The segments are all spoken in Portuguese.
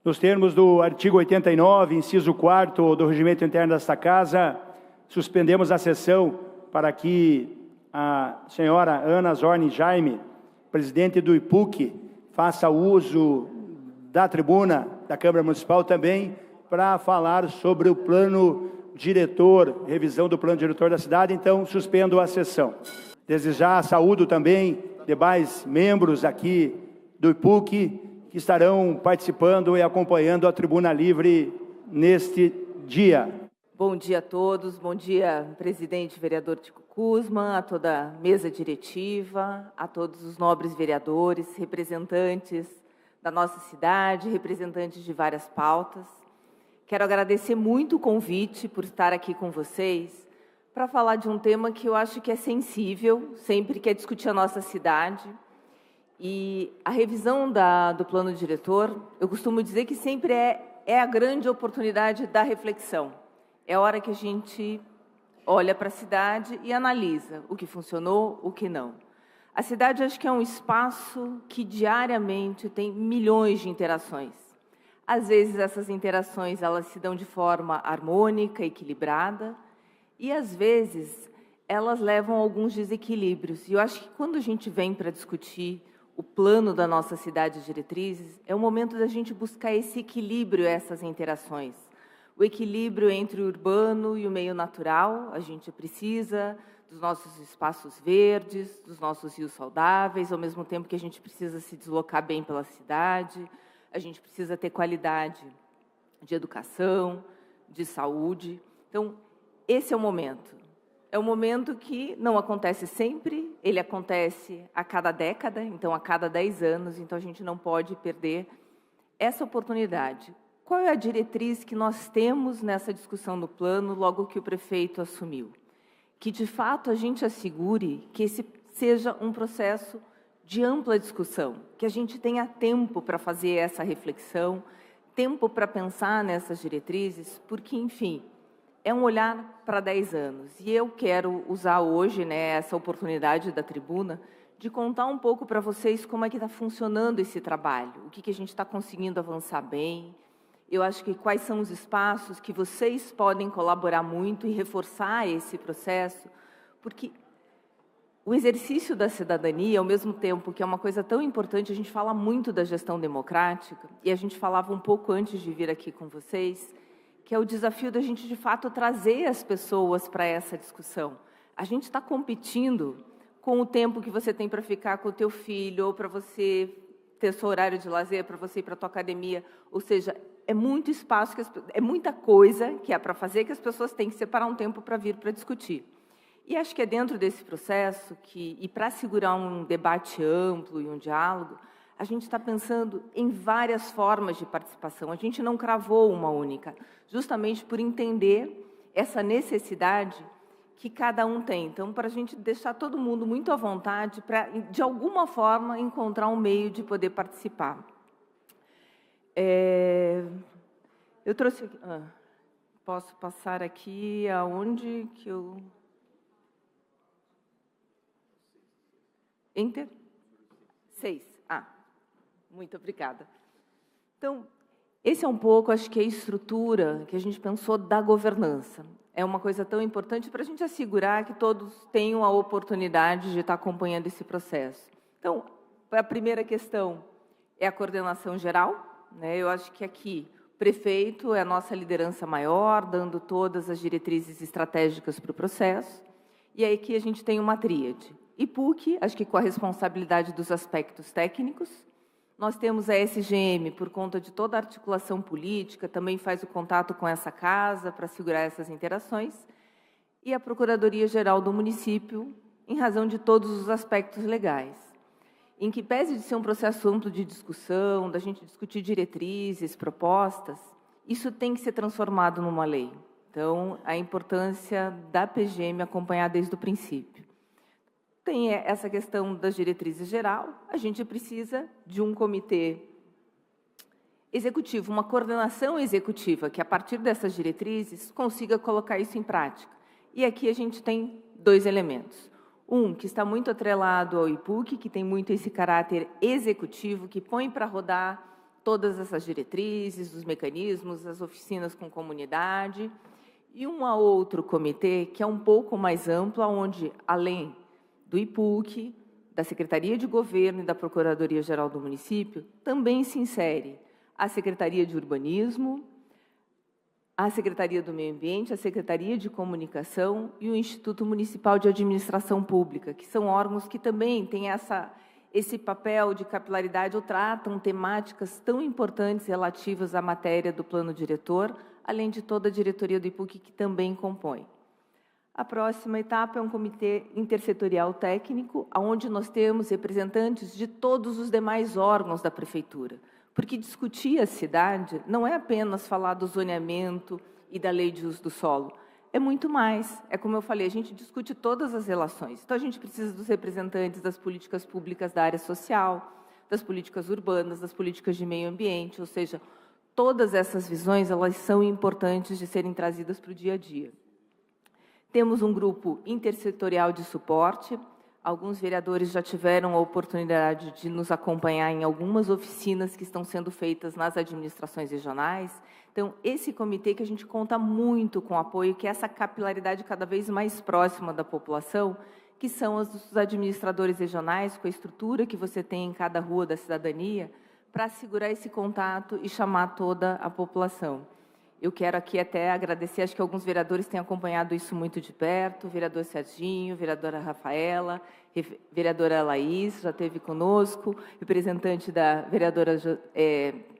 Nos termos do artigo 89, inciso 4º do Regimento Interno desta Casa, suspendemos a sessão para que a senhora Ana Zorni Jaime, presidente do IPUC, faça uso da tribuna da Câmara Municipal também para falar sobre o plano diretor, revisão do plano diretor da cidade. Então, suspendo a sessão. Desde já, saúdo também demais membros aqui do IPUC, que estarão participando e acompanhando a Tribuna Livre neste dia. Bom dia a todos, bom dia, presidente vereador Tico Kuzman, a toda a mesa diretiva, a todos os nobres vereadores, representantes da nossa cidade, representantes de várias pautas. Quero agradecer muito o convite por estar aqui com vocês para falar de um tema que eu acho que é sensível, sempre que é discutir a nossa cidade. E a revisão do plano diretor, eu costumo dizer que sempre é a grande oportunidade da reflexão. É a hora que a gente olha para a cidade e analisa o que funcionou, o que não. A cidade, acho que é um espaço que diariamente tem milhões de interações. Às vezes, essas interações elas se dão de forma harmônica, equilibrada, e às vezes elas levam a alguns desequilíbrios. E eu acho que quando a gente vem para discutir o plano da nossa cidade de diretrizes, é o momento da gente buscar esse equilíbrio, essas interações. O equilíbrio entre o urbano e o meio natural. A gente precisa dos nossos espaços verdes, dos nossos rios saudáveis, ao mesmo tempo que a gente precisa se deslocar bem pela cidade, a gente precisa ter qualidade de educação, de saúde. Então, esse é o momento. É um momento que não acontece sempre, ele acontece a cada década, então a cada 10 anos, então a gente não pode perder essa oportunidade. Qual é a diretriz que nós temos nessa discussão do plano logo que o prefeito assumiu? Que, de fato, a gente assegure que esse seja um processo de ampla discussão, que a gente tenha tempo para fazer essa reflexão, tempo para pensar nessas diretrizes, porque, enfim, é um olhar para 10 anos. E eu quero usar hoje, essa oportunidade da tribuna de contar um pouco para vocês como é que está funcionando esse trabalho, o que a gente está conseguindo avançar bem. Eu acho que quais são os espaços que vocês podem colaborar muito e reforçar esse processo, porque o exercício da cidadania, ao mesmo tempo que é uma coisa tão importante, a gente fala muito da gestão democrática, e a gente falava um pouco antes de vir aqui com vocês, que é o desafio da gente, de fato, trazer as pessoas para essa discussão. A gente está competindo com o tempo que você tem para ficar com o teu filho, ou para você ter seu horário de lazer, para você ir para a tua academia. Ou seja, é muito espaço, é muita coisa que é para fazer, que as pessoas têm que separar um tempo para vir para discutir. E acho que é dentro desse processo e para segurar um debate amplo e um diálogo, a gente está pensando em várias formas de participação. A gente não cravou uma única, justamente por entender essa necessidade que cada um tem. Então, para a gente deixar todo mundo muito à vontade para, de alguma forma, encontrar um meio de poder participar. Eu trouxe aqui... posso passar aqui aonde que eu... Enter? 6. Muito obrigada. Então, esse é um pouco, acho que, a estrutura que a gente pensou da governança. É uma coisa tão importante para a gente assegurar que todos tenham a oportunidade de estar acompanhando esse processo. Então, a primeira questão é a coordenação geral. Eu acho que aqui o prefeito é a nossa liderança maior, dando todas as diretrizes estratégicas para o processo. E aí aqui a gente tem uma tríade. IPUC, acho que com a responsabilidade dos aspectos técnicos. Nós temos a SGM, por conta de toda a articulação política, também faz o contato com essa casa para segurar essas interações. E a Procuradoria-Geral do município, em razão de todos os aspectos legais. Em que, pese de ser um processo amplo de discussão, da gente discutir diretrizes, propostas, isso tem que ser transformado numa lei. Então, a importância da PGM acompanhar desde o princípio. Tem essa questão das diretrizes geral, a gente precisa de um comitê executivo, uma coordenação executiva, que a partir dessas diretrizes consiga colocar isso em prática. E aqui a gente tem 2 elementos. Um, que está muito atrelado ao IPUC, que tem muito esse caráter executivo, que põe para rodar todas essas diretrizes, os mecanismos, as oficinas com comunidade, e um outro comitê que é um pouco mais amplo, onde, além do IPUC, da Secretaria de Governo e da Procuradoria-Geral do Município, também se insere a Secretaria de Urbanismo, a Secretaria do Meio Ambiente, a Secretaria de Comunicação e o Instituto Municipal de Administração Pública, que são órgãos que também têm esse papel de capilaridade ou tratam temáticas tão importantes relativas à matéria do plano diretor, além de toda a diretoria do IPUC, que também compõe. A próxima etapa é um comitê intersetorial técnico, onde nós temos representantes de todos os demais órgãos da prefeitura, porque discutir a cidade não é apenas falar do zoneamento e da lei de uso do solo, é muito mais. É como eu falei, a gente discute todas as relações. Então, a gente precisa dos representantes das políticas públicas da área social, das políticas urbanas, das políticas de meio ambiente, ou seja, todas essas visões, elas são importantes de serem trazidas para o dia a dia. Temos um grupo intersetorial de suporte. Alguns vereadores já tiveram a oportunidade de nos acompanhar em algumas oficinas que estão sendo feitas nas administrações regionais. Então, esse comitê que a gente conta muito com o apoio, que é essa capilaridade cada vez mais próxima da população, que são os administradores regionais, com a estrutura que você tem em cada rua da cidadania, para assegurar esse contato e chamar toda a população. Eu quero aqui até agradecer, acho que alguns vereadores têm acompanhado isso muito de perto, o vereador Serginho, vereadora Rafaela, vereadora Laís, já esteve conosco, representante da vereadora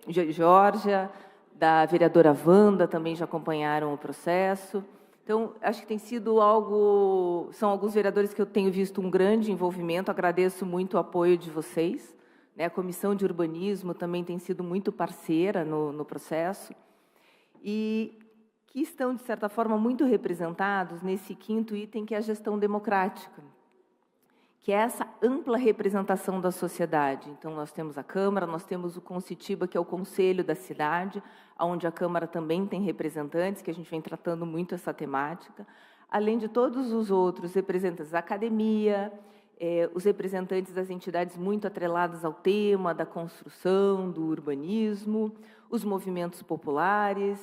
Geórgia, da vereadora Wanda, também já acompanharam o processo. Então, acho que tem sido algo... São alguns vereadores que eu tenho visto um grande envolvimento, agradeço muito o apoio de vocês. Né? A Comissão de Urbanismo também tem sido muito parceira no processo. E que estão, de certa forma, muito representados nesse quinto item, que é a gestão democrática, que é essa ampla representação da sociedade. Então, nós temos a Câmara, nós temos o Concitiba, que é o Conselho da Cidade, onde a Câmara também tem representantes, que a gente vem tratando muito essa temática, além de todos os outros representantes da academia, os representantes das entidades muito atreladas ao tema da construção, do urbanismo, os movimentos populares,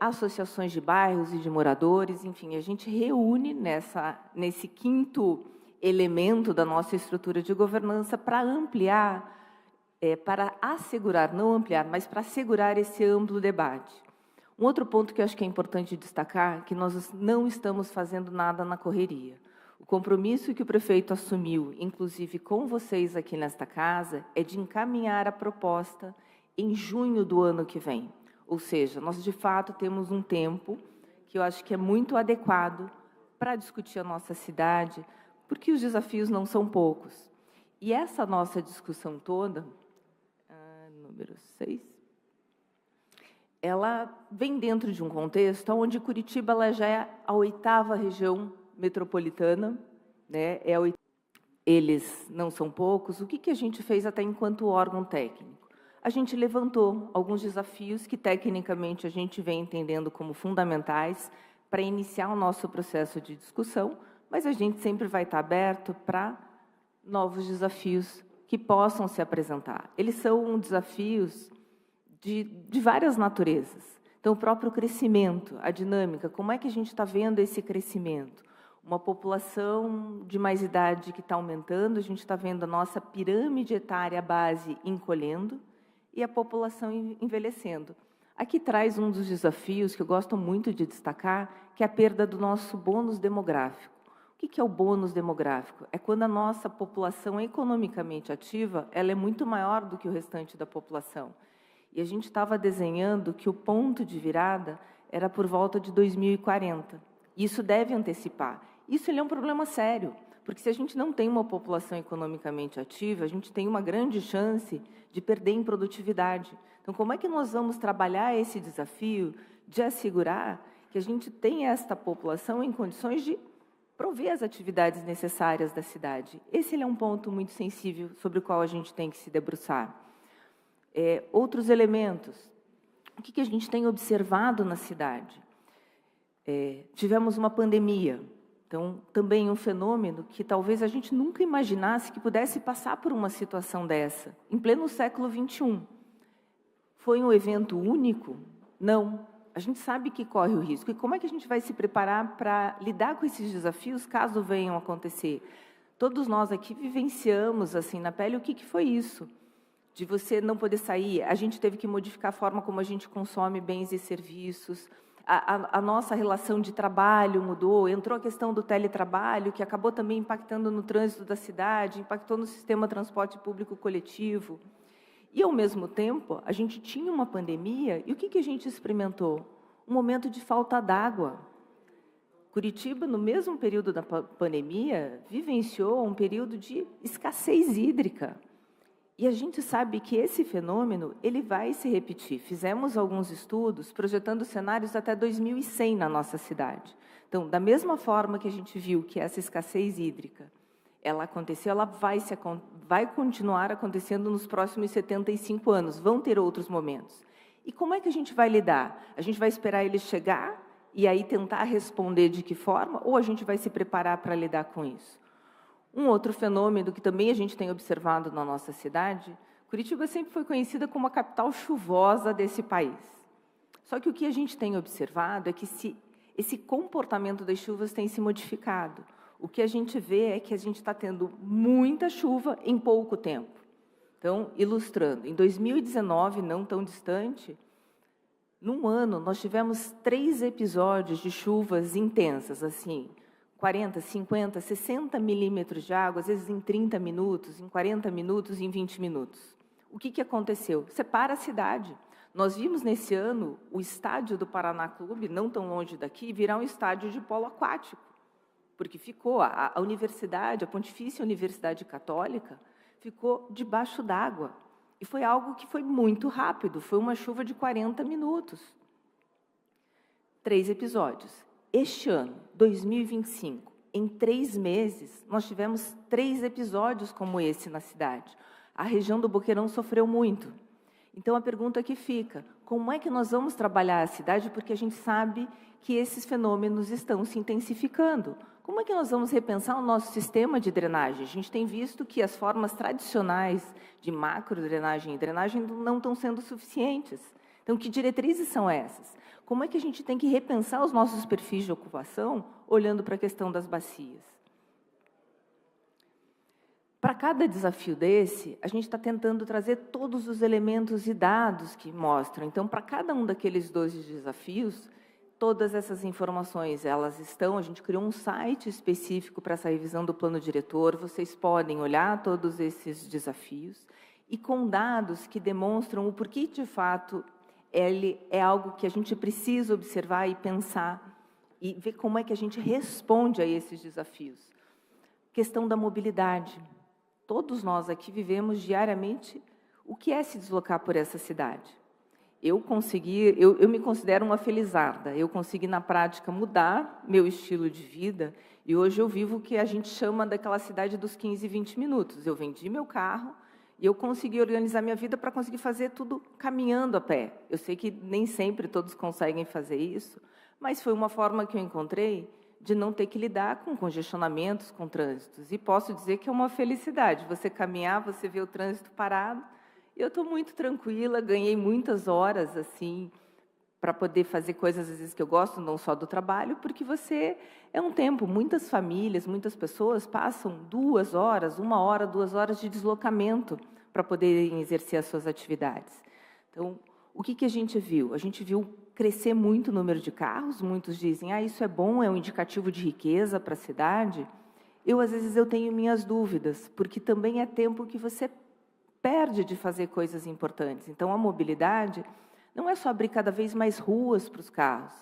associações de bairros e de moradores, enfim, a gente reúne nesse quinto elemento da nossa estrutura de governança para ampliar, para assegurar, não ampliar, mas para assegurar esse amplo debate. Um outro ponto que eu acho que é importante destacar é que nós não estamos fazendo nada na correria. O compromisso que o prefeito assumiu, inclusive com vocês aqui nesta casa, é de encaminhar a proposta em junho do ano que vem. Ou seja, nós, de fato, temos um tempo que eu acho que é muito adequado para discutir a nossa cidade, porque os desafios não são poucos. E essa nossa discussão toda, número 6, ela vem dentro de um contexto onde Curitiba ela já é a 8ª região metropolitana, né? Eles não são poucos. O que a gente fez até enquanto órgão técnico? A gente levantou alguns desafios que, tecnicamente, a gente vem entendendo como fundamentais para iniciar o nosso processo de discussão, mas a gente sempre vai estar aberto para novos desafios que possam se apresentar. Eles são desafios de várias naturezas. Então, o próprio crescimento, a dinâmica, como é que a gente está vendo esse crescimento? Uma população de mais idade que está aumentando, a gente está vendo a nossa pirâmide etária base encolhendo e a população envelhecendo. Aqui traz um dos desafios que eu gosto muito de destacar, que é a perda do nosso bônus demográfico. O que é o bônus demográfico? É quando a nossa população economicamente ativa ela é muito maior do que o restante da população. E a gente estava desenhando que o ponto de virada era por volta de 2040. Isso deve antecipar. Isso é um problema sério, porque se a gente não tem uma população economicamente ativa, a gente tem uma grande chance de perder em produtividade. Então, como é que nós vamos trabalhar esse desafio de assegurar que a gente tenha esta população em condições de prover as atividades necessárias da cidade? Esse é um ponto muito sensível sobre o qual a gente tem que se debruçar. Outros elementos. O que a gente tem observado na cidade? Tivemos uma pandemia. Então, também um fenômeno que talvez a gente nunca imaginasse que pudesse passar por uma situação dessa, em pleno século XXI. Foi um evento único? Não. A gente sabe que corre o risco. E como é que a gente vai se preparar para lidar com esses desafios caso venham a acontecer? Todos nós aqui vivenciamos assim na pele o que foi isso, de você não poder sair. A gente teve que modificar a forma como a gente consome bens e serviços. A nossa relação de trabalho mudou, entrou a questão do teletrabalho, que acabou também impactando no trânsito da cidade, impactou no sistema de transporte público coletivo. E, ao mesmo tempo, a gente tinha uma pandemia, e o que a gente experimentou? Um momento de falta d'água. Curitiba, no mesmo período da pandemia, vivenciou um período de escassez hídrica. E a gente sabe que esse fenômeno ele vai se repetir. Fizemos alguns estudos projetando cenários até 2100 na nossa cidade. Então, da mesma forma que a gente viu que essa escassez hídrica ela aconteceu, ela vai continuar acontecendo nos próximos 75 anos. Vão ter outros momentos. E como é que a gente vai lidar? A gente vai esperar ele chegar e aí tentar responder de que forma? Ou a gente vai se preparar para lidar com isso? Um outro fenômeno que também a gente tem observado na nossa cidade, Curitiba sempre foi conhecida como a capital chuvosa desse país. Só que o que a gente tem observado é que esse comportamento das chuvas tem se modificado. O que a gente vê é que a gente está tendo muita chuva em pouco tempo. Então, ilustrando, em 2019, não tão distante, num ano, nós tivemos 3 episódios de chuvas intensas, assim, 40, 50, 60 milímetros de água, às vezes em 30 minutos, em 40 minutos, em 20 minutos. O que aconteceu? Separa a cidade. Nós vimos nesse ano o estádio do Paraná Clube, não tão longe daqui, virar um estádio de polo aquático, porque ficou, a universidade, a Pontifícia Universidade Católica, ficou debaixo d'água. E foi algo que foi muito rápido, foi uma chuva de 40 minutos. 3 episódios. Este ano, 2025, em 3 meses, nós tivemos 3 episódios como esse na cidade. A região do Boqueirão sofreu muito. Então, a pergunta que fica, como é que nós vamos trabalhar a cidade? Porque a gente sabe que esses fenômenos estão se intensificando. Como é que nós vamos repensar o nosso sistema de drenagem? A gente tem visto que as formas tradicionais de macrodrenagem e drenagem não estão sendo suficientes. Então, que diretrizes são essas? Como é que a gente tem que repensar os nossos perfis de ocupação, olhando para a questão das bacias? Para cada desafio desse, a gente está tentando trazer todos os elementos e dados que mostram. Então, para cada um daqueles 12 desafios, todas essas informações, elas estão, a gente criou um site específico para essa revisão do plano diretor, vocês podem olhar todos esses desafios, e com dados que demonstram o porquê, de fato, ele é algo que a gente precisa observar e pensar, e ver como é que a gente responde a esses desafios. Questão da mobilidade. Todos nós aqui vivemos diariamente o que é se deslocar por essa cidade. Eu me considero uma felizarda, eu consegui, na prática, mudar meu estilo de vida, e hoje eu vivo o que a gente chama daquela cidade dos 15, 20 minutos. Eu vendi meu carro e eu consegui organizar minha vida para conseguir fazer tudo caminhando a pé. Eu sei que nem sempre todos conseguem fazer isso, mas foi uma forma que eu encontrei de não ter que lidar com congestionamentos, com trânsitos. E posso dizer que é uma felicidade. Você caminhar, você vê o trânsito parado. Eu estou muito tranquila, ganhei muitas horas assim para poder fazer coisas às vezes que eu gosto, não só do trabalho, porque você é um tempo. Muitas famílias, muitas pessoas passam 2 horas, 1 hora, 2 horas de deslocamento para poderem exercer as suas atividades. Então, o que a gente viu? A gente viu crescer muito o número de carros. Muitos dizem, isso é bom, é um indicativo de riqueza para a cidade. Às vezes, eu tenho minhas dúvidas, porque também é tempo que você perde de fazer coisas importantes. Então, a mobilidade não é só abrir cada vez mais ruas para os carros,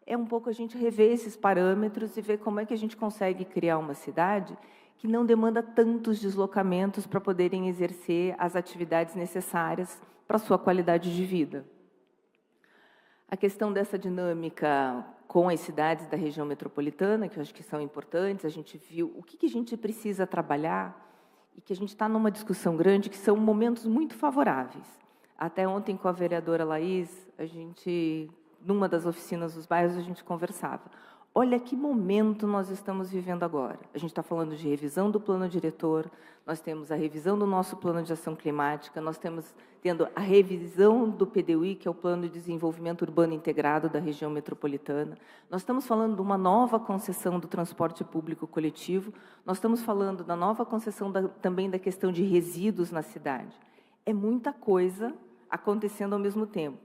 é um pouco a gente rever esses parâmetros e ver como é que a gente consegue criar uma cidade que não demanda tantos deslocamentos para poderem exercer as atividades necessárias para a sua qualidade de vida. A questão dessa dinâmica com as cidades da região metropolitana, que eu acho que são importantes, a gente viu o que a gente precisa trabalhar e que a gente está numa discussão grande, que são momentos muito favoráveis. Até ontem, com a vereadora Laís, numa das oficinas dos bairros, a gente conversava. Olha que momento nós estamos vivendo agora. A gente está falando de revisão do plano diretor, nós temos a revisão do nosso plano de ação climática, nós temos tendo a revisão do PDUI, que é o Plano de Desenvolvimento Urbano Integrado da região metropolitana. Nós estamos falando de uma nova concessão do transporte público coletivo, nós estamos falando da nova concessão também da questão de resíduos na cidade. É muita coisa acontecendo ao mesmo tempo.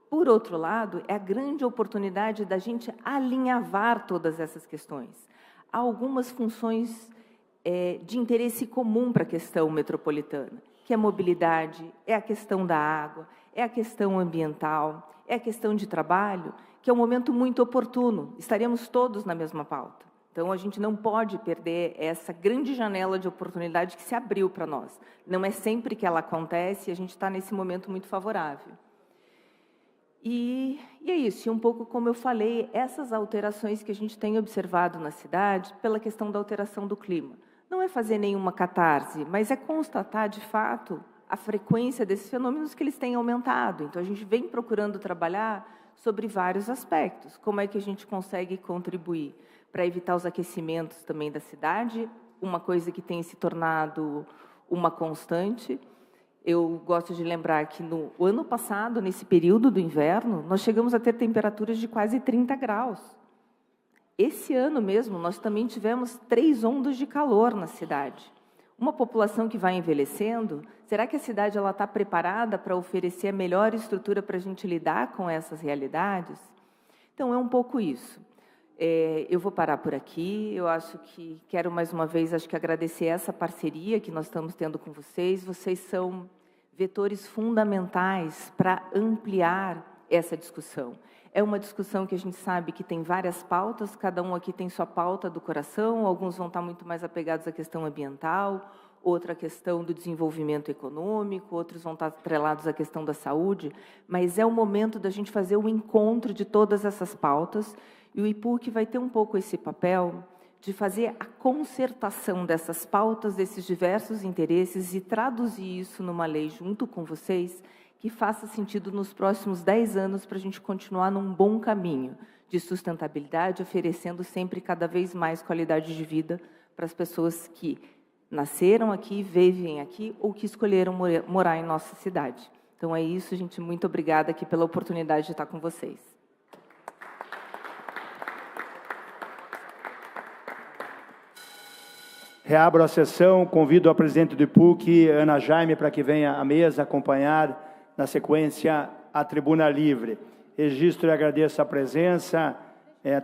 Por outro lado, é a grande oportunidade da gente alinhavar todas essas questões. Há algumas funções de interesse comum para a questão metropolitana, que é a mobilidade, é a questão da água, é a questão ambiental, é a questão de trabalho, que é um momento muito oportuno. Estaremos todos na mesma pauta. Então, a gente não pode perder essa grande janela de oportunidade que se abriu para nós. Não é sempre que ela acontece e a gente está nesse momento muito favorável. E é isso, e um pouco como eu falei, essas alterações que a gente tem observado na cidade pela questão da alteração do clima. Não é fazer nenhuma catarse, mas é constatar, de fato, a frequência desses fenômenos que eles têm aumentado. Então, a gente vem procurando trabalhar sobre vários aspectos. Como é que a gente consegue contribuir para evitar os aquecimentos também da cidade, uma coisa que tem se tornado uma constante. Eu gosto de lembrar que no ano passado, nesse período do inverno, nós chegamos a ter temperaturas de quase 30 graus. Esse ano mesmo, nós também tivemos 3 ondas de calor na cidade. Uma população que vai envelhecendo, será que a cidade está preparada para oferecer a melhor estrutura para a gente lidar com essas realidades? Então, é um pouco isso. Eu vou parar por aqui. Eu acho que quero, mais uma vez, agradecer essa parceria que nós estamos tendo com vocês. Vocês são vetores fundamentais para ampliar essa discussão. É uma discussão que a gente sabe que tem várias pautas, cada um aqui tem sua pauta do coração, alguns vão estar muito mais apegados à questão ambiental, outra questão do desenvolvimento econômico, outros vão estar atrelados à questão da saúde, mas é o momento da gente fazer o encontro de todas essas pautas, e o IPUC vai ter um pouco esse papel de fazer a concertação dessas pautas, desses diversos interesses e traduzir isso numa lei junto com vocês, que faça sentido nos próximos 10 anos para a gente continuar num bom caminho de sustentabilidade, oferecendo sempre cada vez mais qualidade de vida para as pessoas que nasceram aqui, vivem aqui ou que escolheram morar em nossa cidade. Então é isso, gente. Muito obrigada aqui pela oportunidade de estar com vocês. Reabro a sessão, convido a presidente do IPUC, Ana Jaime, para que venha à mesa acompanhar, na sequência, a tribuna livre. Registro e agradeço a presença,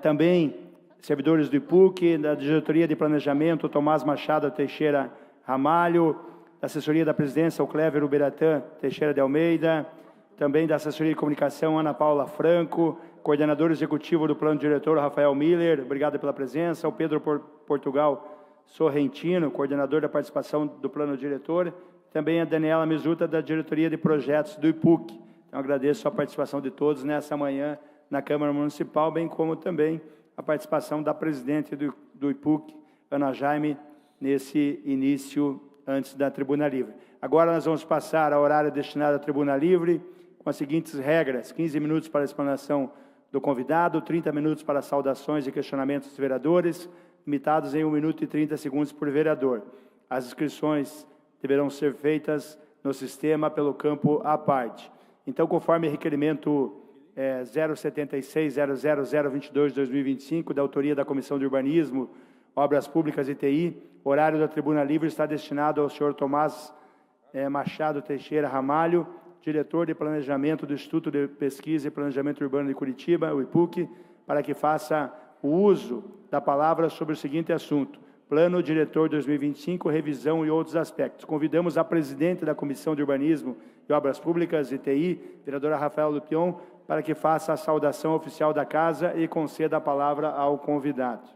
também servidores do IPUC, da Diretoria de Planejamento, Tomás Machado Teixeira Ramalho, da Assessoria da Presidência, o Cléver Uberatã Teixeira de Almeida, também da Assessoria de Comunicação, Ana Paula Franco, coordenador executivo do Plano Diretor, Rafael Miller, obrigado pela presença, o Pedro Portugal Sorrentino, coordenador da participação do Plano Diretor, também a Daniela Mizuta, da Diretoria de Projetos do IPUC. Então, agradeço a participação de todos nessa manhã na Câmara Municipal, bem como também a participação da presidente do IPUC, Ana Jaime, nesse início antes da Tribuna Livre. Agora nós vamos passar ao horário destinado à Tribuna Livre, com as seguintes regras: 15 minutos para a explanação do convidado, 30 minutos para saudações e questionamentos dos vereadores, limitados em 1 minuto e 30 segundos por vereador. As inscrições deverão ser feitas no sistema pelo campo à parte. Então, conforme requerimento 076-00022-2025, da autoria da Comissão de Urbanismo, Obras Públicas e TI, o horário da Tribuna Livre está destinado ao senhor Tomás Machado Teixeira Ramalho, diretor de Planejamento do Instituto de Pesquisa e Planejamento Urbano de Curitiba, o IPUC, para que faça o uso da palavra sobre o seguinte assunto: Plano Diretor 2025, revisão e outros aspectos. Convidamos a presidente da Comissão de Urbanismo e Obras Públicas e TI, vereadora Rafael Lupion, para que faça a saudação oficial da casa e conceda a palavra ao convidado.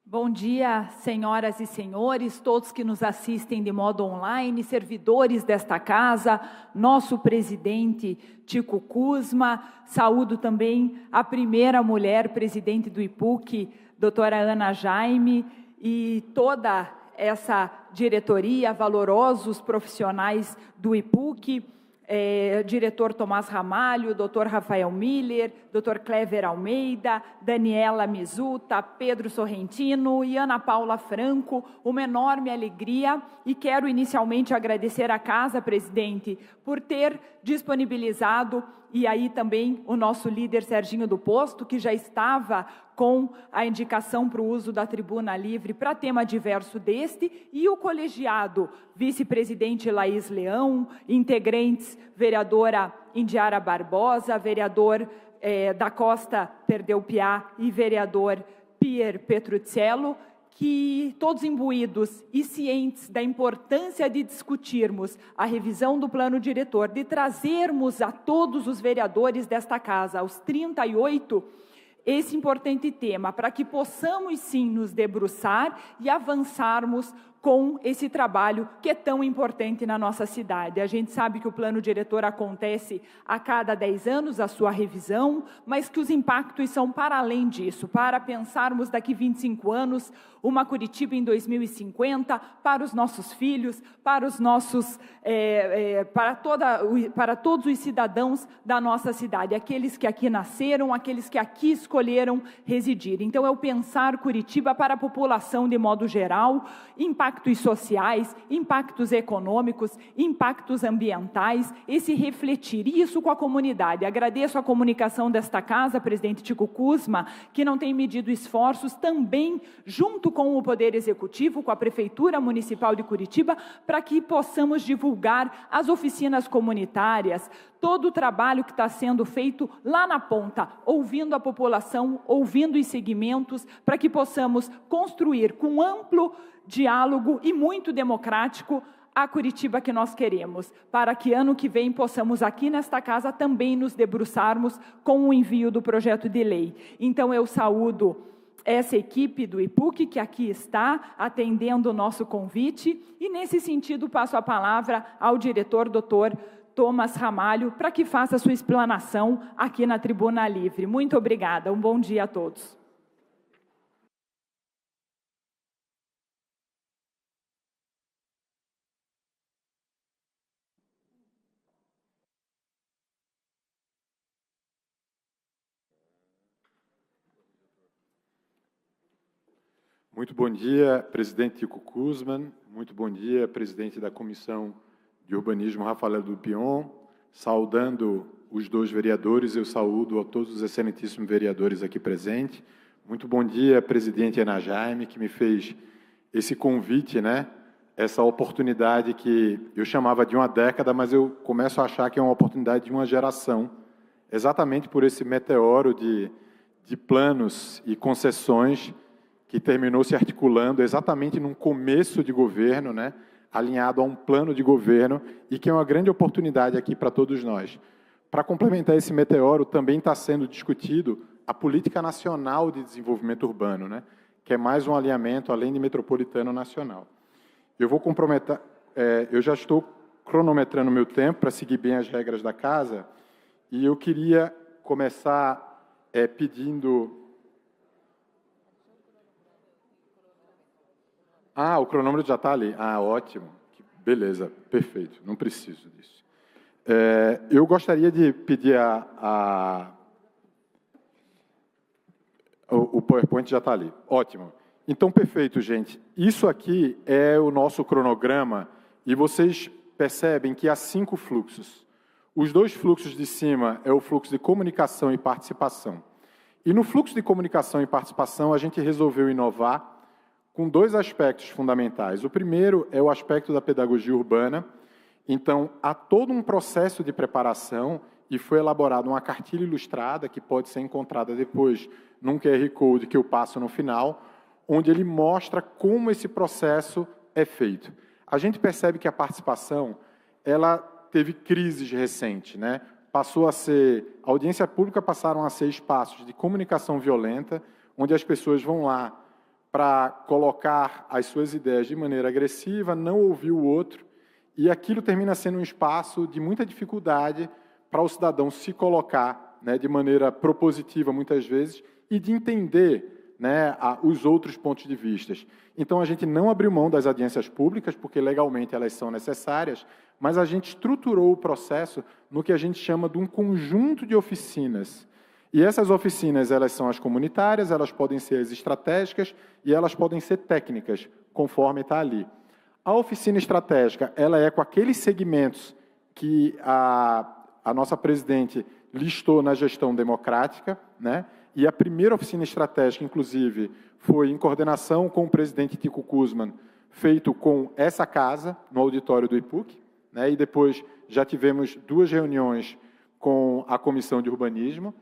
Bom dia, senhoras e senhores, todos que nos assistem de modo online, servidores desta casa, nosso presidente Tico Kuzma, saúdo também a primeira mulher presidente do IPUC, doutora Ana Jaime, e toda essa diretoria, valorosos profissionais do IPUC. diretor Tomás Ramalho, Dr. Rafael Miller, Dr. Clever Almeida, Daniela Mizuta, Pedro Sorrentino e Ana Paula Franco, uma enorme alegria, e quero inicialmente agradecer à Casa, presidente, por ter disponibilizado, e aí também o nosso líder Serginho do Posto, que já estava com a indicação para o uso da tribuna livre para tema diverso deste, e o colegiado vice-presidente Laís Leão, integrantes vereadora Indiara Barbosa, vereador da Costa Perdeu Piá e vereador Pier Petruccello, que todos imbuídos e cientes da importância de discutirmos a revisão do plano diretor, de trazermos a todos os vereadores desta casa, aos 38, esse importante tema, para que possamos sim nos debruçar e avançarmos com esse trabalho que é tão importante na nossa cidade. A gente sabe que o plano diretor acontece a cada 10 anos, a sua revisão, mas que os impactos são para além disso, para pensarmos daqui 25 anos, uma Curitiba em 2050, para os nossos filhos, para os nossos, para todos os cidadãos da nossa cidade, aqueles que aqui nasceram, aqueles que aqui escolheram residir. Então, é o pensar Curitiba para a população de modo geral, impactos sociais, impactos econômicos, impactos ambientais, esse refletir isso com a comunidade. Agradeço a comunicação desta casa, presidente Tico Kuzma, que não tem medido esforços também junto com o Poder Executivo, com a Prefeitura Municipal de Curitiba, para que possamos divulgar as oficinas comunitárias, todo o trabalho que está sendo feito lá na ponta, ouvindo a população, ouvindo os segmentos, para que possamos construir com amplo diálogo e muito democrático a Curitiba que nós queremos, para que ano que vem possamos aqui nesta casa também nos debruçarmos com o envio do projeto de lei. Então eu saúdo essa equipe do IPUC que aqui está atendendo o nosso convite, e nesse sentido passo a palavra ao diretor doutor Tomás Ramalho para que faça a sua explanação aqui na Tribuna Livre. Muito obrigada, um bom dia a todos. Muito bom dia, presidente Tico Kuzma. Muito bom dia, presidente da Comissão de Urbanismo, Rafael Dupion. Saudando os dois vereadores, eu saúdo a todos os excelentíssimos vereadores aqui presentes. Muito bom dia, presidente Ana Jaime, que me fez esse convite, né? Essa oportunidade que eu chamava de uma década, mas eu começo a achar que é uma oportunidade de uma geração, exatamente por esse meteoro de planos e concessões que terminou se articulando exatamente num começo de governo, né, alinhado a um plano de governo, e que é uma grande oportunidade aqui para todos nós. Para complementar esse meteoro, também está sendo discutido a Política Nacional de Desenvolvimento Urbano, né, que é mais um alinhamento, além de metropolitano nacional. Eu vou comprometer, eu já estou cronometrando o meu tempo para seguir bem as regras da casa, e eu queria começar pedindo... Ah, o cronômetro já está ali. Ah, ótimo. Beleza, perfeito. Não preciso disso. Eu gostaria de pedir o PowerPoint já está ali. Ótimo. Então, perfeito, gente. Isso aqui é o nosso cronograma e vocês percebem que há 5 fluxos. Os 2 fluxos de cima é o fluxo de comunicação e participação. E no fluxo de comunicação e participação, a gente resolveu inovar com 2 aspectos fundamentais. O primeiro é o aspecto da pedagogia urbana. Então, há todo um processo de preparação e foi elaborada uma cartilha ilustrada, que pode ser encontrada depois num QR Code que eu passo no final, onde ele mostra como esse processo é feito. A gente percebe que a participação ela teve crises recentes, né? Passou a ser... A audiência pública passaram a ser espaços de comunicação violenta, onde as pessoas vão lá para colocar as suas ideias de maneira agressiva, não ouvir o outro, e aquilo termina sendo um espaço de muita dificuldade para o cidadão se colocar, né, de maneira propositiva, muitas vezes, e de entender né, os outros pontos de vista. Então, a gente não abriu mão das audiências públicas, porque legalmente elas são necessárias, mas a gente estruturou o processo no que a gente chama de um conjunto de oficinas. E essas oficinas, elas são as comunitárias, elas podem ser as estratégicas e elas podem ser técnicas, conforme está ali. A oficina estratégica, ela é com aqueles segmentos que a nossa presidente listou na gestão democrática, né? E a primeira oficina estratégica, inclusive, foi em coordenação com o presidente Tico Kuzman, feito com essa casa, no auditório do IPUC, né? E depois já tivemos 2 reuniões com a Comissão de Urbanismo.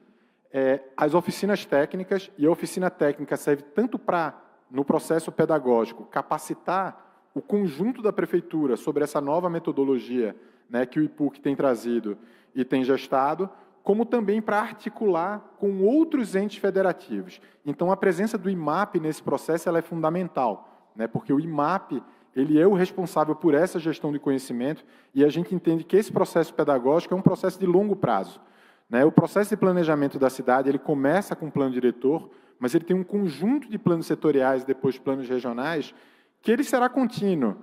As oficinas técnicas, e a oficina técnica serve tanto para, no processo pedagógico, capacitar o conjunto da prefeitura sobre essa nova metodologia, né, que o IPUC tem trazido e tem gestado, como também para articular com outros entes federativos. Então, a presença do IMAP nesse processo ela é fundamental, né, porque o IMAP ele é o responsável por essa gestão de conhecimento e a gente entende que esse processo pedagógico é um processo de longo prazo. Né? O processo de planejamento da cidade ele começa com o plano diretor, mas ele tem um conjunto de planos setoriais, depois planos regionais, que ele será contínuo.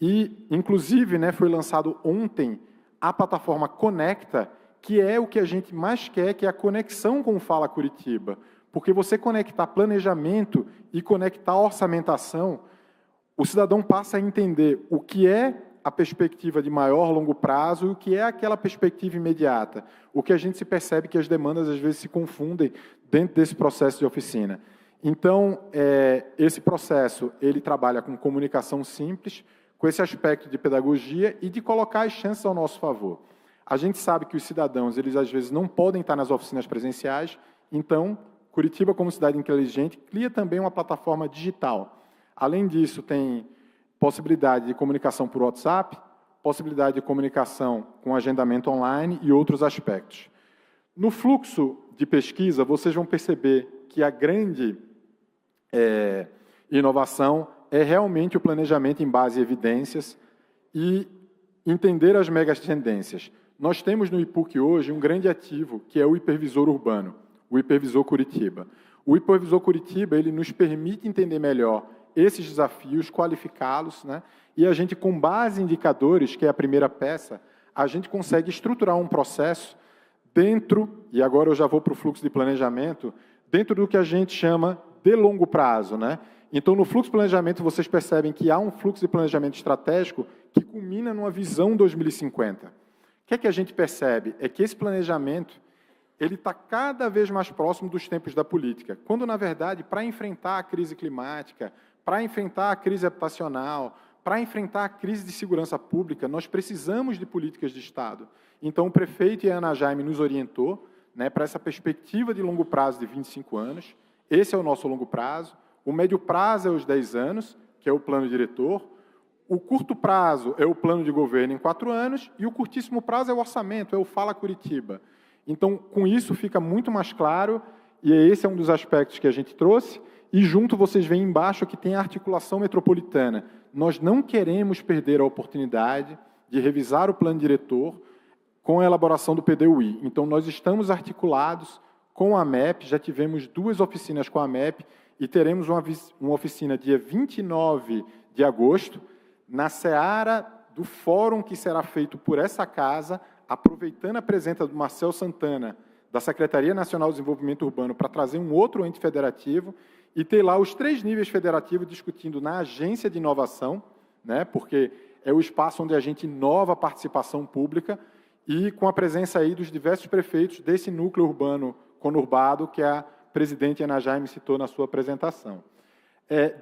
E, inclusive, né, foi lançado ontem a plataforma Conecta, que é o que a gente mais quer, que é a conexão com o Fala Curitiba. Porque você conectar planejamento e conectar orçamentação, o cidadão passa a entender o que é a perspectiva de maior longo prazo e o que é aquela perspectiva imediata. O que a gente se percebe que as demandas, às vezes, se confundem dentro desse processo de oficina. Então, esse processo, ele trabalha com comunicação simples, com esse aspecto de pedagogia e de colocar as chances ao nosso favor. A gente sabe que os cidadãos, eles às vezes não podem estar nas oficinas presenciais, então, Curitiba, como cidade inteligente, cria também uma plataforma digital. Além disso, tem possibilidade de comunicação por WhatsApp, possibilidade de comunicação com agendamento online e outros aspectos. No fluxo de pesquisa, vocês vão perceber que a grande inovação é realmente o planejamento em base a evidências e entender as megas tendências. Nós temos no IPUC hoje um grande ativo, que é o hipervisor urbano, o hipervisor Curitiba. O hipervisor Curitiba ele nos permite entender melhor esses desafios, qualificá-los, né? E a gente, com base em indicadores, que é a primeira peça, a gente consegue estruturar um processo dentro, e agora eu já vou para o fluxo de planejamento, dentro do que a gente chama de longo prazo, né? Então, no fluxo de planejamento, vocês percebem que há um fluxo de planejamento estratégico que culmina numa visão 2050. O que é que a gente percebe? É que esse planejamento ele está cada vez mais próximo dos tempos da política, quando, na verdade, para enfrentar a crise climática, para enfrentar a crise habitacional, para enfrentar a crise de segurança pública, nós precisamos de políticas de Estado. Então, o prefeito e a Ana Jaime nos orientou, né, para essa perspectiva de longo prazo de 25 anos. Esse é o nosso longo prazo. O médio prazo é os 10 anos, que é o plano diretor. O curto prazo é o plano de governo em 4 anos. E o curtíssimo prazo é o orçamento, é o Fala Curitiba. Então, com isso, fica muito mais claro, e esse é um dos aspectos que a gente trouxe. E junto, vocês veem embaixo que tem a articulação metropolitana. Nós não queremos perder a oportunidade de revisar o plano diretor com a elaboração do PDUI. Então, nós estamos articulados com a MEP, já tivemos 2 oficinas com a MEP, e teremos uma oficina dia 29 de agosto, na seara do fórum que será feito por essa casa, aproveitando a presença do Marcel Santana, da Secretaria Nacional de Desenvolvimento Urbano, para trazer um outro ente federativo, e ter lá os 3 níveis federativos discutindo na agência de inovação, né, porque é o espaço onde a gente inova a participação pública, e com a presença aí dos diversos prefeitos desse núcleo urbano conurbado que a presidente Ana Jaime citou na sua apresentação.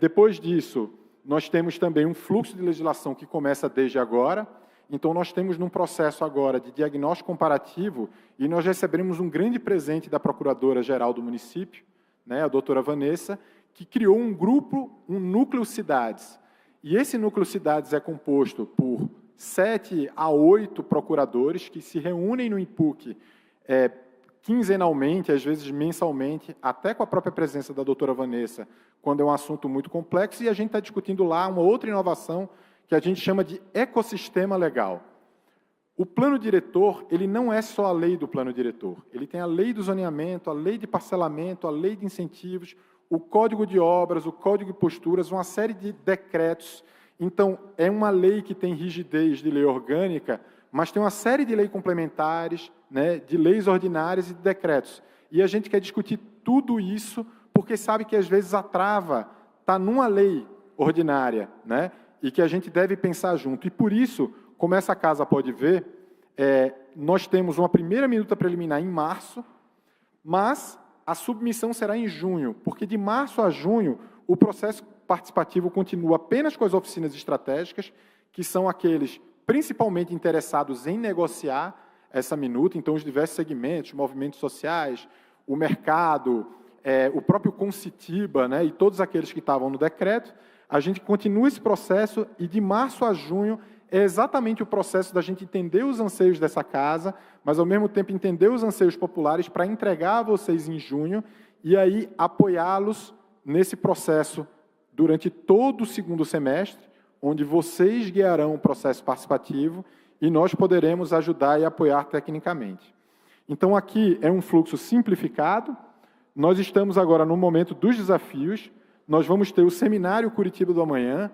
Depois disso, nós temos também um fluxo de legislação que começa desde agora. Então, nós temos num processo agora de diagnóstico comparativo e nós recebemos um grande presente da Procuradora-Geral do município, né, a doutora Vanessa, que criou um grupo, um núcleo cidades. E esse núcleo cidades é composto por 7 a 8 procuradores que se reúnem no IPUC quinzenalmente, às vezes mensalmente, até com a própria presença da doutora Vanessa, quando é um assunto muito complexo, e a gente está discutindo lá uma outra inovação que a gente chama de ecossistema legal. O plano diretor, ele não é só a lei do plano diretor, ele tem a lei do zoneamento, a lei de parcelamento, a lei de incentivos, o Código de Obras, o Código de Posturas, uma série de decretos. Então, é uma lei que tem rigidez de lei orgânica, mas tem uma série de leis complementares, né, de leis ordinárias e de decretos. E a gente quer discutir tudo isso, porque sabe que, às vezes, a trava está numa lei ordinária, né, e que a gente deve pensar junto. E, por isso, como essa casa pode ver, nós temos uma primeira minuta preliminar em março, mas a submissão será em junho, porque de março a junho o processo participativo continua apenas com as oficinas estratégicas, que são aqueles principalmente interessados em negociar essa minuta, então os diversos segmentos, movimentos sociais, o mercado, o próprio Concitiba, né, e todos aqueles que estavam no decreto. A gente continua esse processo e de março a junho é exatamente o processo da gente entender os anseios dessa casa, mas, ao mesmo tempo, entender os anseios populares para entregar a vocês em junho e aí apoiá-los nesse processo durante todo o segundo semestre, onde vocês guiarão o processo participativo e nós poderemos ajudar e apoiar tecnicamente. Então, aqui é um fluxo simplificado. Nós estamos agora no momento dos desafios. Nós vamos ter o Seminário Curitiba do Amanhã.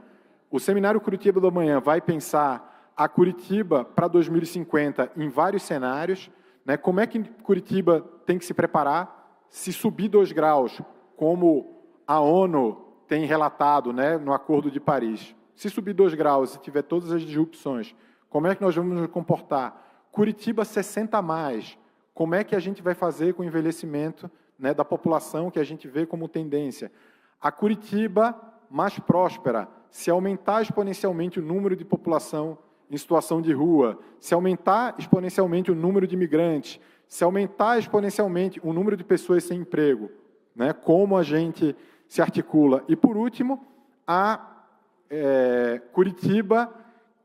O Seminário Curitiba do Amanhã vai pensar a Curitiba para 2050 em vários cenários, né? Como é que Curitiba tem que se preparar se subir 2 graus, como a ONU tem relatado, né, no Acordo de Paris. Se subir 2 graus e tiver todas as disrupções, como é que nós vamos nos comportar? Curitiba 60 a mais. Como é que a gente vai fazer com o envelhecimento, né, da população que a gente vê como tendência? A Curitiba mais próspera, se aumentar exponencialmente o número de população em situação de rua, se aumentar exponencialmente o número de imigrantes, se aumentar exponencialmente o número de pessoas sem emprego, né, como a gente se articula? E, por último, a Curitiba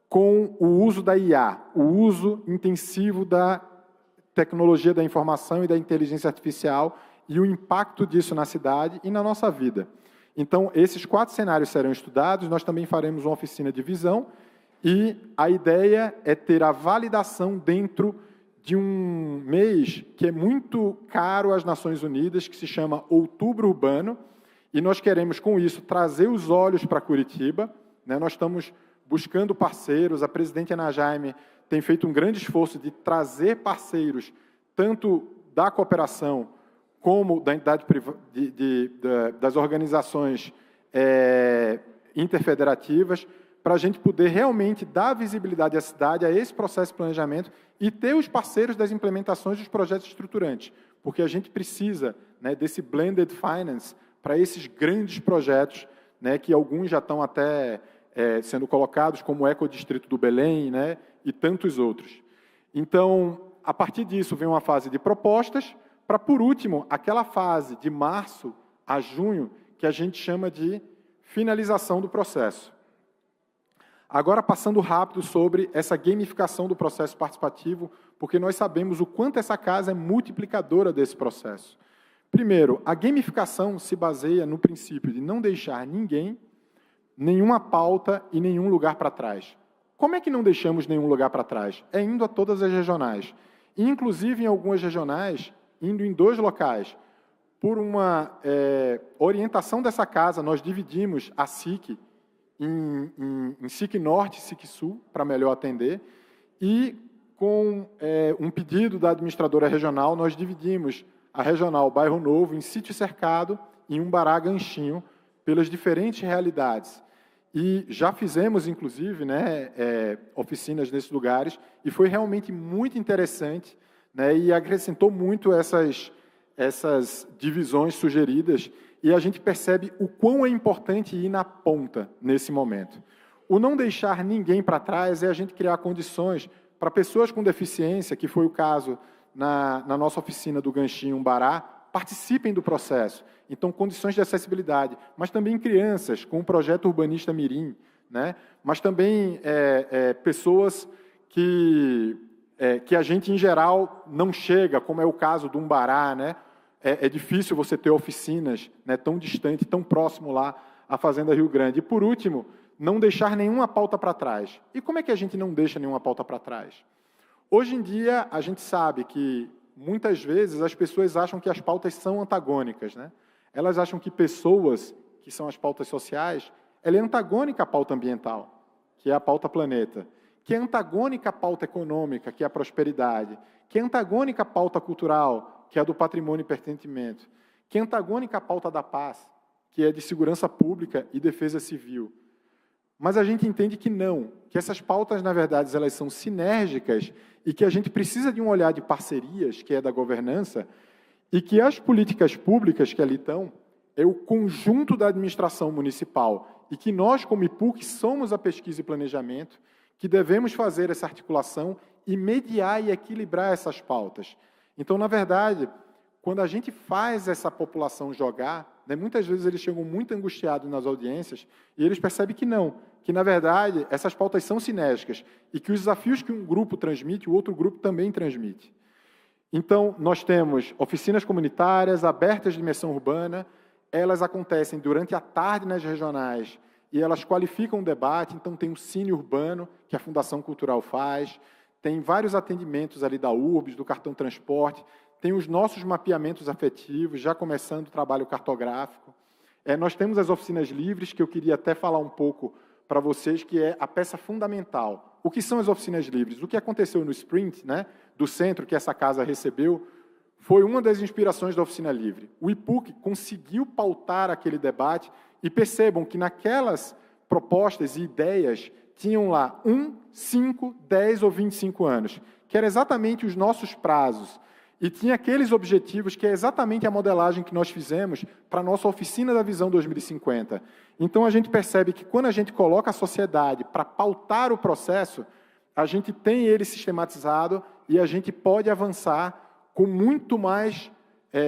com o uso da IA, o uso intensivo da tecnologia da informação e da inteligência artificial e o impacto disso na cidade e na nossa vida. Então, esses 4 cenários serão estudados, nós também faremos uma oficina de visão e a ideia é ter a validação dentro de um mês que é muito caro às Nações Unidas, que se chama Outubro Urbano, e nós queremos, com isso, trazer os olhos para Curitiba, né? Nós estamos buscando parceiros, a presidente Ana Jaime tem feito um grande esforço de trazer parceiros, tanto da cooperação como da entidade das organizações interfederativas, para a gente poder realmente dar visibilidade à cidade, a esse processo de planejamento e ter os parceiros das implementações dos projetos estruturantes, porque a gente precisa, né, desse blended finance para esses grandes projetos, né, que alguns já estão até sendo colocados, como o Ecodistrito do Belém, né, e tantos outros. Então, a partir disso, vem uma fase de propostas, para, por último, aquela fase de março a junho, que a gente chama de finalização do processo. Agora, passando rápido sobre essa gamificação do processo participativo, porque nós sabemos o quanto essa casa é multiplicadora desse processo. Primeiro, a gamificação se baseia no princípio de não deixar ninguém, nenhuma pauta e nenhum lugar para trás. Como é que não deixamos nenhum lugar para trás? É indo a todas as regionais. E, inclusive, em algumas regionais, indo em 2 locais. Por uma orientação dessa casa, nós dividimos a SIC em SIC Norte e SIC Sul, para melhor atender, e com um pedido da administradora regional, nós dividimos a regional Bairro Novo em Sítio Cercado e Umbará Ganchinho, pelas diferentes realidades. E já fizemos, inclusive, né, oficinas nesses lugares, e foi realmente muito interessante, né, e acrescentou muito essas divisões sugeridas, e a gente percebe o quão é importante ir na ponta nesse momento. O não deixar ninguém para trás é a gente criar condições para pessoas com deficiência, que foi o caso na nossa oficina do Ganchinho Umbará, participem do processo. Então, condições de acessibilidade, mas também crianças, com o projeto Urbanista Mirim, né? Mas também pessoas que a gente, em geral, não chega, como é o caso do Umbará, né? É difícil você ter oficinas, né, tão distante, tão próximo lá à Fazenda Rio Grande. E, por último, não deixar nenhuma pauta para trás. E como é que a gente não deixa nenhuma pauta para trás? Hoje em dia, a gente sabe que, muitas vezes, as pessoas acham que as pautas são antagônicas, né? elas acham que pessoas, que são as pautas sociais, ela é antagônica à pauta ambiental, que é a pauta planeta, que é antagônica à pauta econômica, que é a prosperidade, que é antagônica à pauta cultural, que é a do patrimônio e pertencimento, que é antagônica à pauta da paz, que é de segurança pública e defesa civil. Mas a gente entende que não, que essas pautas, na verdade, elas são sinérgicas e que a gente precisa de um olhar de parcerias, que é da governança, e que as políticas públicas que ali estão é o conjunto da administração municipal e que nós, como IPUC, somos a pesquisa e planejamento, que devemos fazer essa articulação e mediar e equilibrar essas pautas. Então, na verdade, quando a gente faz essa população jogar, né, muitas vezes eles chegam muito angustiados nas audiências e eles percebem que não, que, na verdade, essas pautas são sinérgicas e que os desafios que um grupo transmite, o outro grupo também transmite. Então, nós temos oficinas comunitárias abertas de imersão urbana, elas acontecem durante a tarde nas regionais e elas qualificam o debate, então tem o Cine Urbano, que a Fundação Cultural faz, tem vários atendimentos ali da URBS, do cartão transporte, tem os nossos mapeamentos afetivos, já começando o trabalho cartográfico. Nós temos as oficinas livres, que eu queria até falar um pouco para vocês, que é a peça fundamental. O que são as oficinas livres? O que aconteceu no Sprint, né, do centro que essa casa recebeu, foi uma das inspirações da oficina livre. O IPUC conseguiu pautar aquele debate e percebam que naquelas propostas e ideias tinham lá 1, 5, 10 ou 25 anos, que eram exatamente os nossos prazos. E tinha aqueles objetivos que é exatamente a modelagem que nós fizemos para a nossa oficina da Visão 2050. Então, a gente percebe que quando a gente coloca a sociedade para pautar o processo, a gente tem ele sistematizado e a gente pode avançar com muito mais,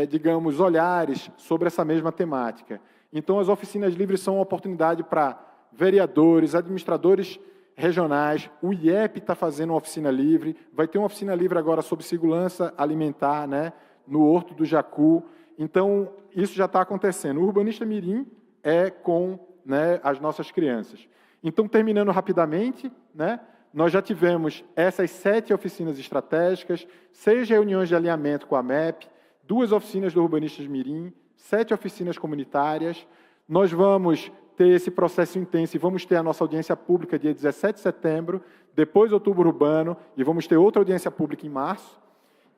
digamos, olhares sobre essa mesma temática. Então, as oficinas livres são uma oportunidade para vereadores, administradores regionais, o IEP está fazendo uma oficina livre, vai ter uma oficina livre agora sobre segurança alimentar, né, no Horto do Jacu. Então, isso já está acontecendo. O Urbanista Mirim é com, né, as nossas crianças. Então, terminando rapidamente, né, nós já tivemos essas 7 oficinas estratégicas, 6 reuniões de alinhamento com a MEP, 2 oficinas do Urbanistas Mirim, 7 oficinas comunitárias. Nós vamos ter esse processo intenso e vamos ter a nossa audiência pública dia 17 de setembro, depois Outubro Urbano, e vamos ter outra audiência pública em março.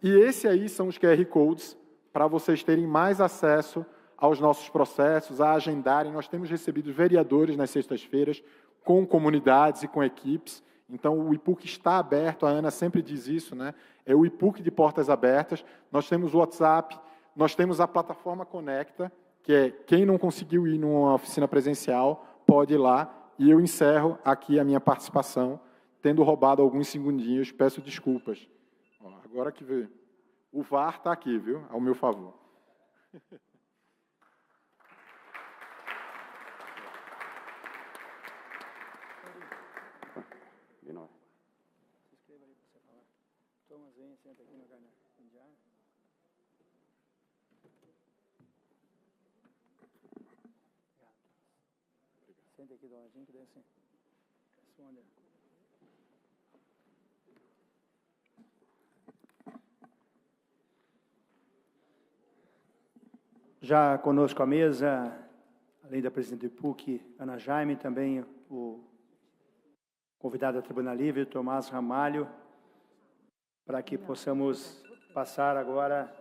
E esse aí são os QR Codes para vocês terem mais acesso aos nossos processos, a agendarem. Nós temos recebido vereadores nas sextas-feiras com comunidades e com equipes. Então, o IPUC está aberto, a Ana sempre diz isso, né? É o IPUC de portas abertas. Nós temos o WhatsApp, nós temos a plataforma Conecta, que é quem não conseguiu ir numa oficina presencial, pode ir lá. E eu encerro aqui a minha participação, tendo roubado alguns segundinhos, peço desculpas. Agora que vê, o VAR está aqui, viu? Ao meu favor. Senta aqui do ladinho, que daí assim, responde. Já conosco à mesa, além da presidente do IPUC, Ana Jaime, também o convidado da Tribuna Livre, Tomás Ramalho, para que possamos passar agora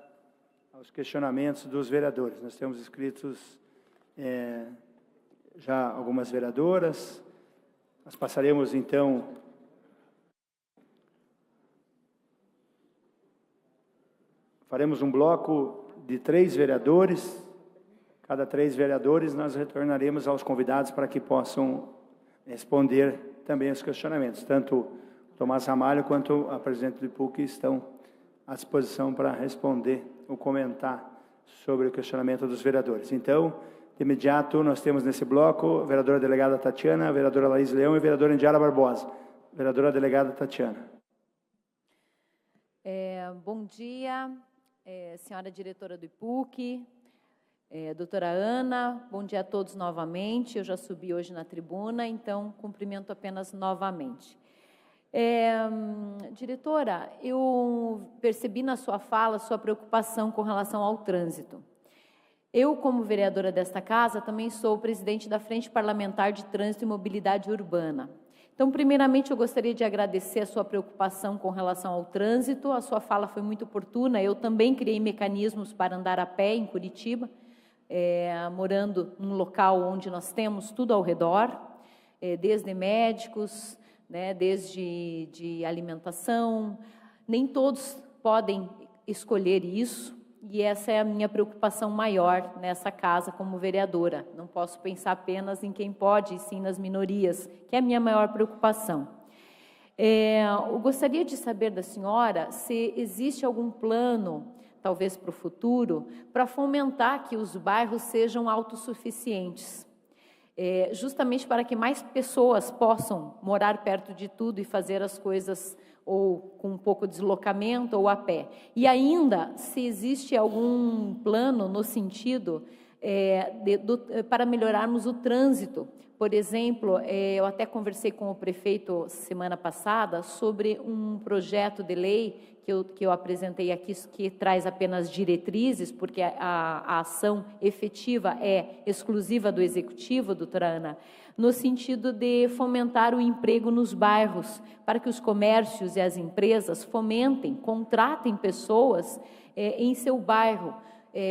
aos questionamentos dos vereadores. Nós temos inscritos já algumas vereadoras. Nós passaremos, então, faremos um bloco de 3 vereadores. Cada 3 vereadores, nós retornaremos aos convidados para que possam responder também os questionamentos. Tanto o Tomás Ramalho quanto a presidente do IPUC estão à disposição para responder ou comentar sobre o questionamento dos vereadores. Então, de imediato, nós temos nesse bloco a vereadora delegada Tatiana, a vereadora Laís Leão e a vereadora Indiara Barbosa. Vereadora delegada Tatiana. Bom dia, senhora diretora do IPUC, doutora Ana, bom dia a todos novamente. Eu já subi hoje na tribuna, então cumprimento apenas novamente. Diretora, eu percebi na sua fala sua preocupação com relação ao trânsito. Eu, como vereadora desta casa, também sou presidente da Frente Parlamentar de Trânsito e Mobilidade Urbana. Então, primeiramente, eu gostaria de agradecer a sua preocupação com relação ao trânsito. A sua fala foi muito oportuna. Eu também criei mecanismos para andar a pé em Curitiba, morando num local onde nós temos tudo ao redor, desde médicos, né, desde de alimentação. Nem todos podem escolher isso. E essa é a minha preocupação maior nessa casa como vereadora. Não posso pensar apenas em quem pode, e sim nas minorias, que é a minha maior preocupação. Eu gostaria de saber da senhora se existe algum plano, talvez para o futuro, para fomentar que os bairros sejam autossuficientes. Justamente para que mais pessoas possam morar perto de tudo e fazer as coisas ou com um pouco de deslocamento ou a pé. E ainda, se existe algum plano no sentido para melhorarmos o trânsito. Por exemplo, eu até conversei com o prefeito semana passada sobre um projeto de lei que eu apresentei aqui, que traz apenas diretrizes, porque a ação efetiva é exclusiva do Executivo, doutora Ana, no sentido de fomentar o emprego nos bairros, para que os comércios e as empresas fomentem, contratem pessoas em seu bairro,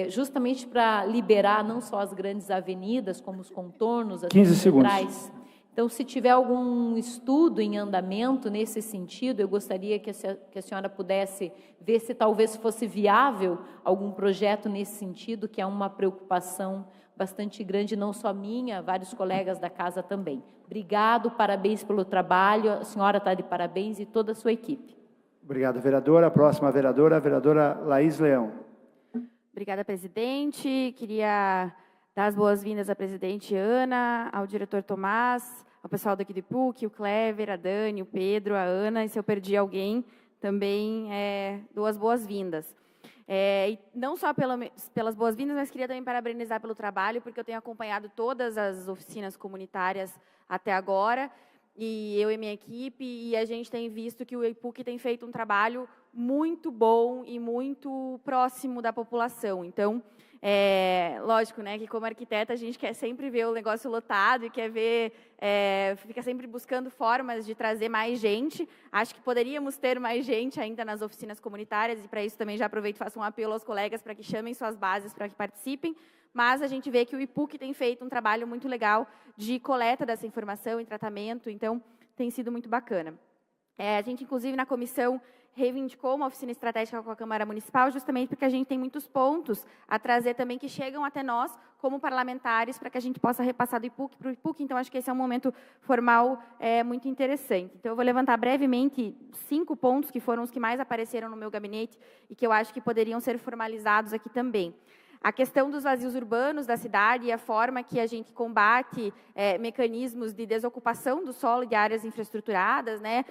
justamente para liberar não só as grandes avenidas, como os contornos, as 15 segundos. centrais. Então, se tiver algum estudo em andamento nesse sentido, eu gostaria que a senhora pudesse ver se talvez fosse viável algum projeto nesse sentido, que é uma preocupação bastante grande, não só minha, vários colegas da casa também. Obrigado, parabéns pelo trabalho, a senhora está de parabéns e toda a sua equipe. Obrigado, vereadora. A próxima vereadora, a vereadora Laís Leão. Obrigada, presidente. Queria dar as boas-vindas à presidente Ana, ao diretor Tomás, ao pessoal daqui do IPUC, o Clever, a Dani, o Pedro, a Ana, e se eu perdi alguém, também dou as boas-vindas. E não só pelas boas-vindas, mas queria também parabenizar pelo trabalho, porque eu tenho acompanhado todas as oficinas comunitárias até agora, e eu e minha equipe, e a gente tem visto que o IPUC tem feito um trabalho muito bom e muito próximo da população. Então, lógico, né, que como arquiteta a gente quer sempre ver o negócio lotado e quer ver, fica sempre buscando formas de trazer mais gente. Acho que poderíamos ter mais gente ainda nas oficinas comunitárias, e para isso também já aproveito e faço um apelo aos colegas para que chamem suas bases para que participem. Mas a gente vê que o IPUC tem feito um trabalho muito legal de coleta dessa informação e tratamento, então tem sido muito bacana. A gente, inclusive, na comissão, reivindicou uma oficina estratégica com a Câmara Municipal, justamente porque a gente tem muitos pontos a trazer também que chegam até nós, como parlamentares, para que a gente possa repassar do IPUC para o IPUC. Então, acho que esse é um momento formal muito interessante. Então, eu vou levantar brevemente 5 pontos que foram os que mais apareceram no meu gabinete e que eu acho que poderiam ser formalizados aqui também. A questão dos vazios urbanos da cidade e a forma que a gente combate mecanismos de desocupação do solo de áreas infraestruturadas, né?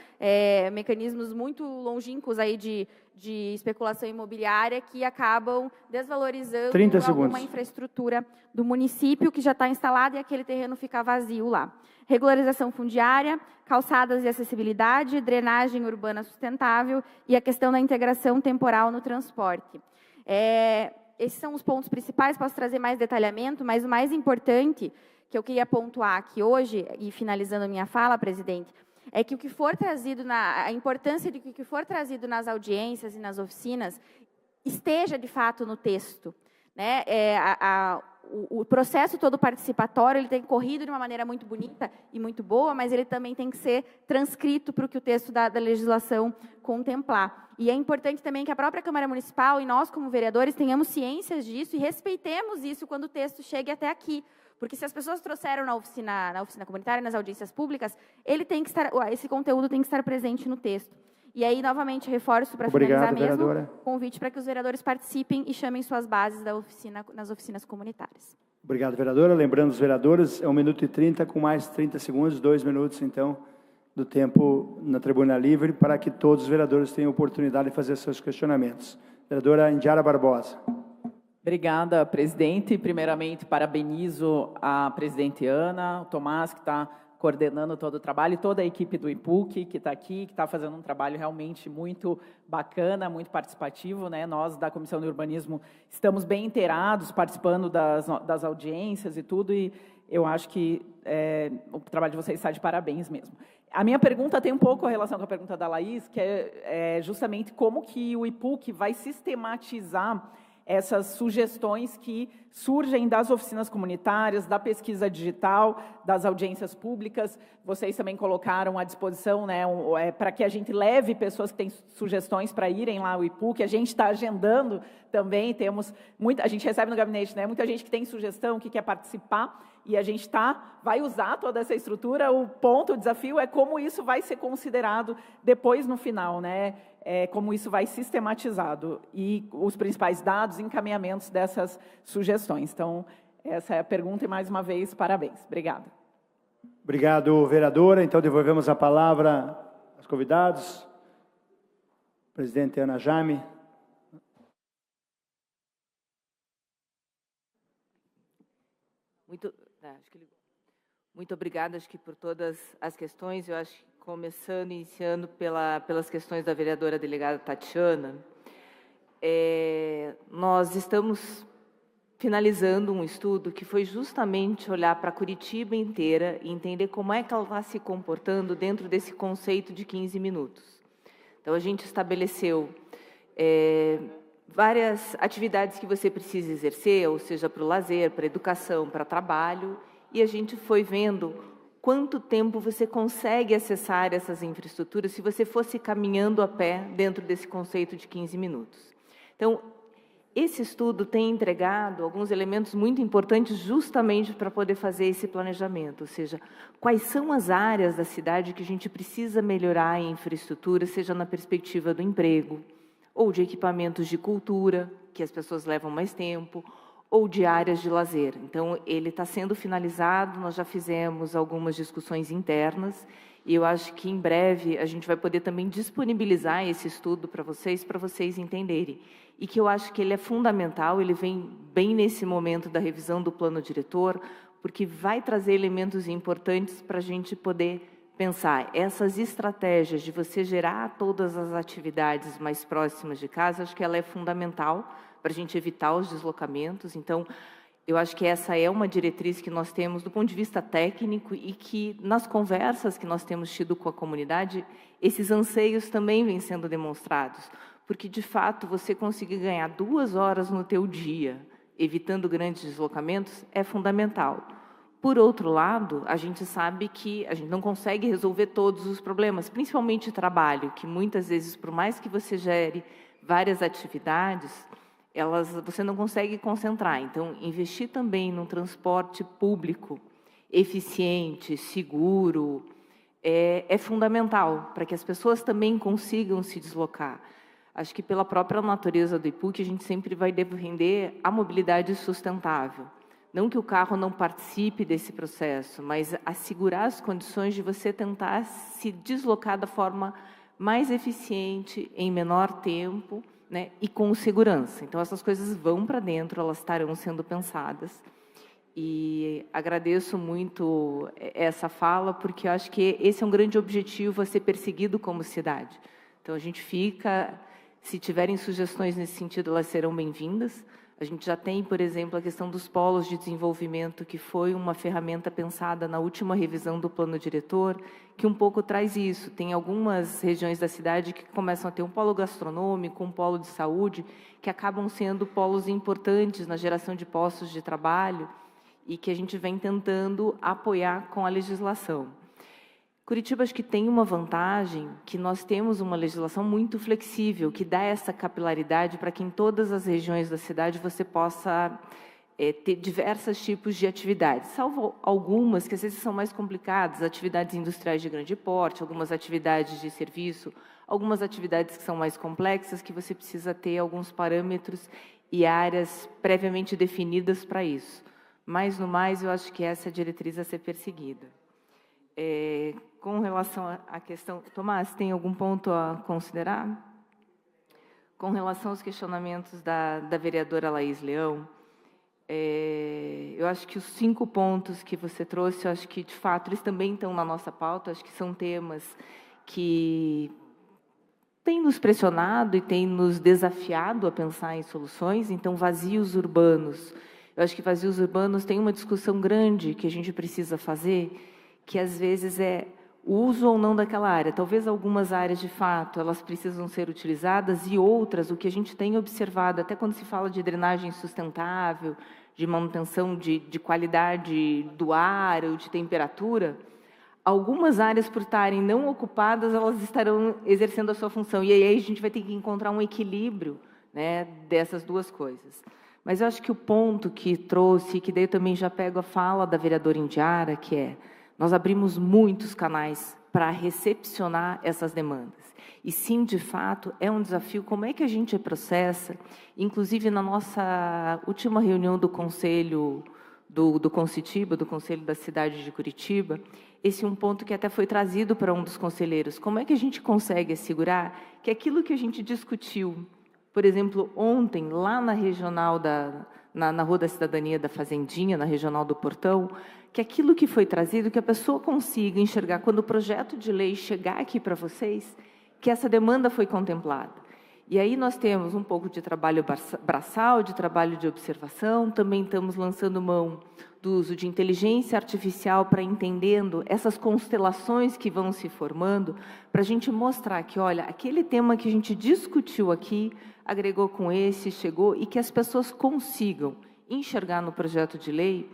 Mecanismos muito longínquos aí de especulação imobiliária que acabam desvalorizando alguma infraestrutura do município que já está instalada e aquele terreno fica vazio lá. Regularização fundiária, calçadas e acessibilidade, drenagem urbana sustentável e a questão da integração temporal no transporte. Esses são os pontos principais, posso trazer mais detalhamento, mas o mais importante que eu queria pontuar aqui hoje, e finalizando a minha fala, presidente, é que o que for trazido, a importância de que o que for trazido nas audiências e nas oficinas esteja, de fato, no texto. Né? O processo todo participatório ele tem corrido de uma maneira muito bonita e muito boa, mas ele também tem que ser transcrito para o que o texto da legislação contemplar. E é importante também que a própria Câmara Municipal e nós, como vereadores, tenhamos ciências disso e respeitemos isso quando o texto chegue até aqui. Porque se as pessoas trouxeram na oficina comunitária, nas audiências públicas, esse conteúdo tem que estar presente no texto. E aí, novamente, reforço para finalizar mesmo, convite para que os vereadores participem e chamem suas bases nas oficinas comunitárias. Obrigado, vereadora. Lembrando os vereadores, 1 minuto e 30, com mais 30 segundos, 2 minutos, então, do tempo na tribuna livre, para que todos os vereadores tenham oportunidade de fazer seus questionamentos. Vereadora Indiara Barbosa. Obrigada, presidente. Primeiramente, parabenizo a presidente Ana, o Tomás, que está coordenando todo o trabalho, e toda a equipe do IPUC que está aqui, que está fazendo um trabalho realmente muito bacana, muito participativo, né? Nós, da Comissão de Urbanismo, estamos bem inteirados, participando das audiências e tudo, e eu acho que o trabalho de vocês está de parabéns mesmo. A minha pergunta tem um pouco a relação com a pergunta da Laís, que é justamente como que o IPUC vai sistematizar essas sugestões que surgem das oficinas comunitárias, da pesquisa digital, das audiências públicas. Vocês também colocaram à disposição, né, para que a gente leve pessoas que têm sugestões para irem lá ao IPUC. A gente está agendando também, a gente recebe no gabinete, né, muita gente que tem sugestão, que quer participar, e a gente vai usar toda essa estrutura. O desafio é como isso vai ser considerado depois no final, né? Como isso vai sistematizado e os principais dados, encaminhamentos dessas sugestões. Então, essa é a pergunta e, mais uma vez, parabéns. Obrigada. Obrigado, vereadora. Então, devolvemos a palavra aos convidados. Presidente Ana Jaime. Muito obrigada, acho que por todas as questões. Eu acho que iniciando pelas questões da vereadora delegada Tatiana, nós estamos finalizando um estudo que foi justamente olhar para Curitiba inteira e entender como é que ela está se comportando dentro desse conceito de 15 minutos. Então, a gente estabeleceu várias atividades que você precisa exercer, ou seja, para o lazer, para a educação, para trabalho, e a gente foi vendo quanto tempo você consegue acessar essas infraestruturas se você fosse caminhando a pé dentro desse conceito de 15 minutos. Então, esse estudo tem entregado alguns elementos muito importantes justamente para poder fazer esse planejamento, ou seja, quais são as áreas da cidade que a gente precisa melhorar em infraestrutura, seja na perspectiva do emprego, ou de equipamentos de cultura, que as pessoas levam mais tempo, ou de áreas de lazer. Então, ele está sendo finalizado, nós já fizemos algumas discussões internas, e eu acho que, em breve, a gente vai poder também disponibilizar esse estudo para vocês entenderem. E que eu acho que ele é fundamental, ele vem bem nesse momento da revisão do plano diretor, porque vai trazer elementos importantes para a gente poder pensar essas estratégias de você gerar todas as atividades mais próximas de casa. Acho que ela é fundamental para a gente evitar os deslocamentos. Então, eu acho que essa é uma diretriz que nós temos do ponto de vista técnico e que, nas conversas que nós temos tido com a comunidade, esses anseios também vêm sendo demonstrados. Porque, de fato, você conseguir ganhar 2 horas no teu dia, evitando grandes deslocamentos, é fundamental. Por outro lado, a gente sabe que a gente não consegue resolver todos os problemas, principalmente trabalho, que muitas vezes, por mais que você gere várias atividades, você não consegue concentrar. Então, investir também num transporte público eficiente, seguro, é fundamental para que as pessoas também consigam se deslocar. Acho que, pela própria natureza do IPUC, a gente sempre vai defender a mobilidade sustentável. Não que o carro não participe desse processo, mas assegurar as condições de você tentar se deslocar da forma mais eficiente, em menor tempo, né, e com segurança. Então, essas coisas vão para dentro, elas estarão sendo pensadas. E agradeço muito essa fala, porque eu acho que esse é um grande objetivo a ser perseguido como cidade. Então, a gente se tiverem sugestões nesse sentido, elas serão bem-vindas. A gente já tem, por exemplo, a questão dos polos de desenvolvimento, que foi uma ferramenta pensada na última revisão do plano diretor, que um pouco traz isso. Tem algumas regiões da cidade que começam a ter um polo gastronômico, um polo de saúde, que acabam sendo polos importantes na geração de postos de trabalho e que a gente vem tentando apoiar com a legislação. Curitiba, acho que tem uma vantagem, que nós temos uma legislação muito flexível, que dá essa capilaridade para que em todas as regiões da cidade você possa ter diversos tipos de atividades, salvo algumas que às vezes são mais complicadas, atividades industriais de grande porte, algumas atividades de serviço, algumas atividades que são mais complexas, que você precisa ter alguns parâmetros e áreas previamente definidas para isso. Mas, no mais, eu acho que essa é a diretriz a ser perseguida. Com relação à questão... Tomás, tem algum ponto a considerar? Com relação aos questionamentos da vereadora Laís Leão, Eu acho que os 5 pontos que você trouxe, eu acho que, de fato, eles também estão na nossa pauta. Acho que são temas que têm nos pressionado e têm nos desafiado a pensar em soluções. Então, vazios urbanos. Eu acho que vazios urbanos tem uma discussão grande que a gente precisa fazer, que, às vezes, é o uso ou não daquela área. Talvez algumas áreas, de fato, elas precisam ser utilizadas e outras, o que a gente tem observado, até quando se fala de drenagem sustentável, de manutenção de qualidade do ar ou de temperatura, algumas áreas, por estarem não ocupadas, elas estarão exercendo a sua função. E aí a gente vai ter que encontrar um equilíbrio, né, dessas duas coisas. Mas eu acho que o ponto que trouxe, que daí eu também já pego a fala da vereadora Indiara, que é: nós abrimos muitos canais para recepcionar essas demandas. E sim, de fato, é um desafio. Como é que a gente processa? Inclusive, na nossa última reunião do Conselho do Concitiba, do Conselho da Cidade de Curitiba, esse é um ponto que até foi trazido para um dos conselheiros. Como é que a gente consegue assegurar que aquilo que a gente discutiu, por exemplo, ontem, lá na regional na Rua da Cidadania da Fazendinha, na regional do Portão, que aquilo que foi trazido, que a pessoa consiga enxergar, quando o projeto de lei chegar aqui para vocês, que essa demanda foi contemplada. E aí nós temos um pouco de trabalho braçal, de trabalho de observação, também estamos lançando mão do uso de inteligência artificial para entendendo essas constelações que vão se formando, para a gente mostrar que, olha, aquele tema que a gente discutiu aqui, agregou com esse, chegou, e que as pessoas consigam enxergar no projeto de lei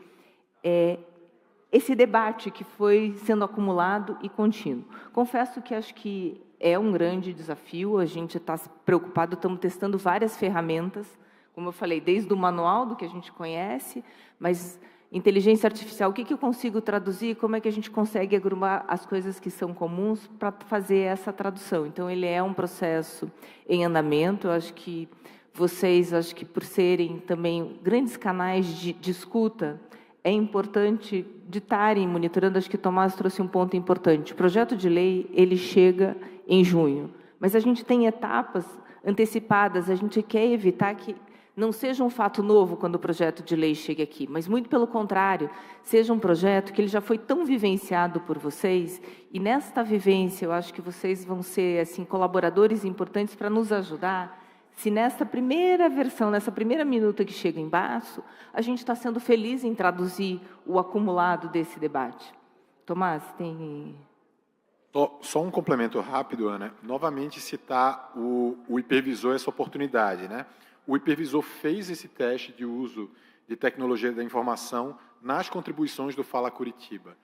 esse debate que foi sendo acumulado e contínuo. Confesso que acho que é um grande desafio, a gente está preocupado, estamos testando várias ferramentas, como eu falei, desde o manual do que a gente conhece, mas inteligência artificial, o que eu consigo traduzir, como é que a gente consegue agrupar as coisas que são comuns para fazer essa tradução. Então, ele é um processo em andamento. Eu acho que vocês, acho que por serem também grandes canais de escuta, é importante de estarem monitorando. Acho que o Tomás trouxe um ponto importante. O projeto de lei, ele chega em junho, mas a gente tem etapas antecipadas, a gente quer evitar que não seja um fato novo quando o projeto de lei chegue aqui, mas, muito pelo contrário, seja um projeto que ele já foi tão vivenciado por vocês, e nesta vivência eu acho que vocês vão ser assim, colaboradores importantes para nos ajudar, se nesta primeira versão, nessa primeira minuta que chega embaixo, a gente está sendo feliz em traduzir o acumulado desse debate. Tomás, tem... Só um complemento rápido, Ana. Novamente citar o hipervisor, essa oportunidade, né? O hipervisor fez esse teste de uso de tecnologia da informação nas contribuições do Fala Curitiba.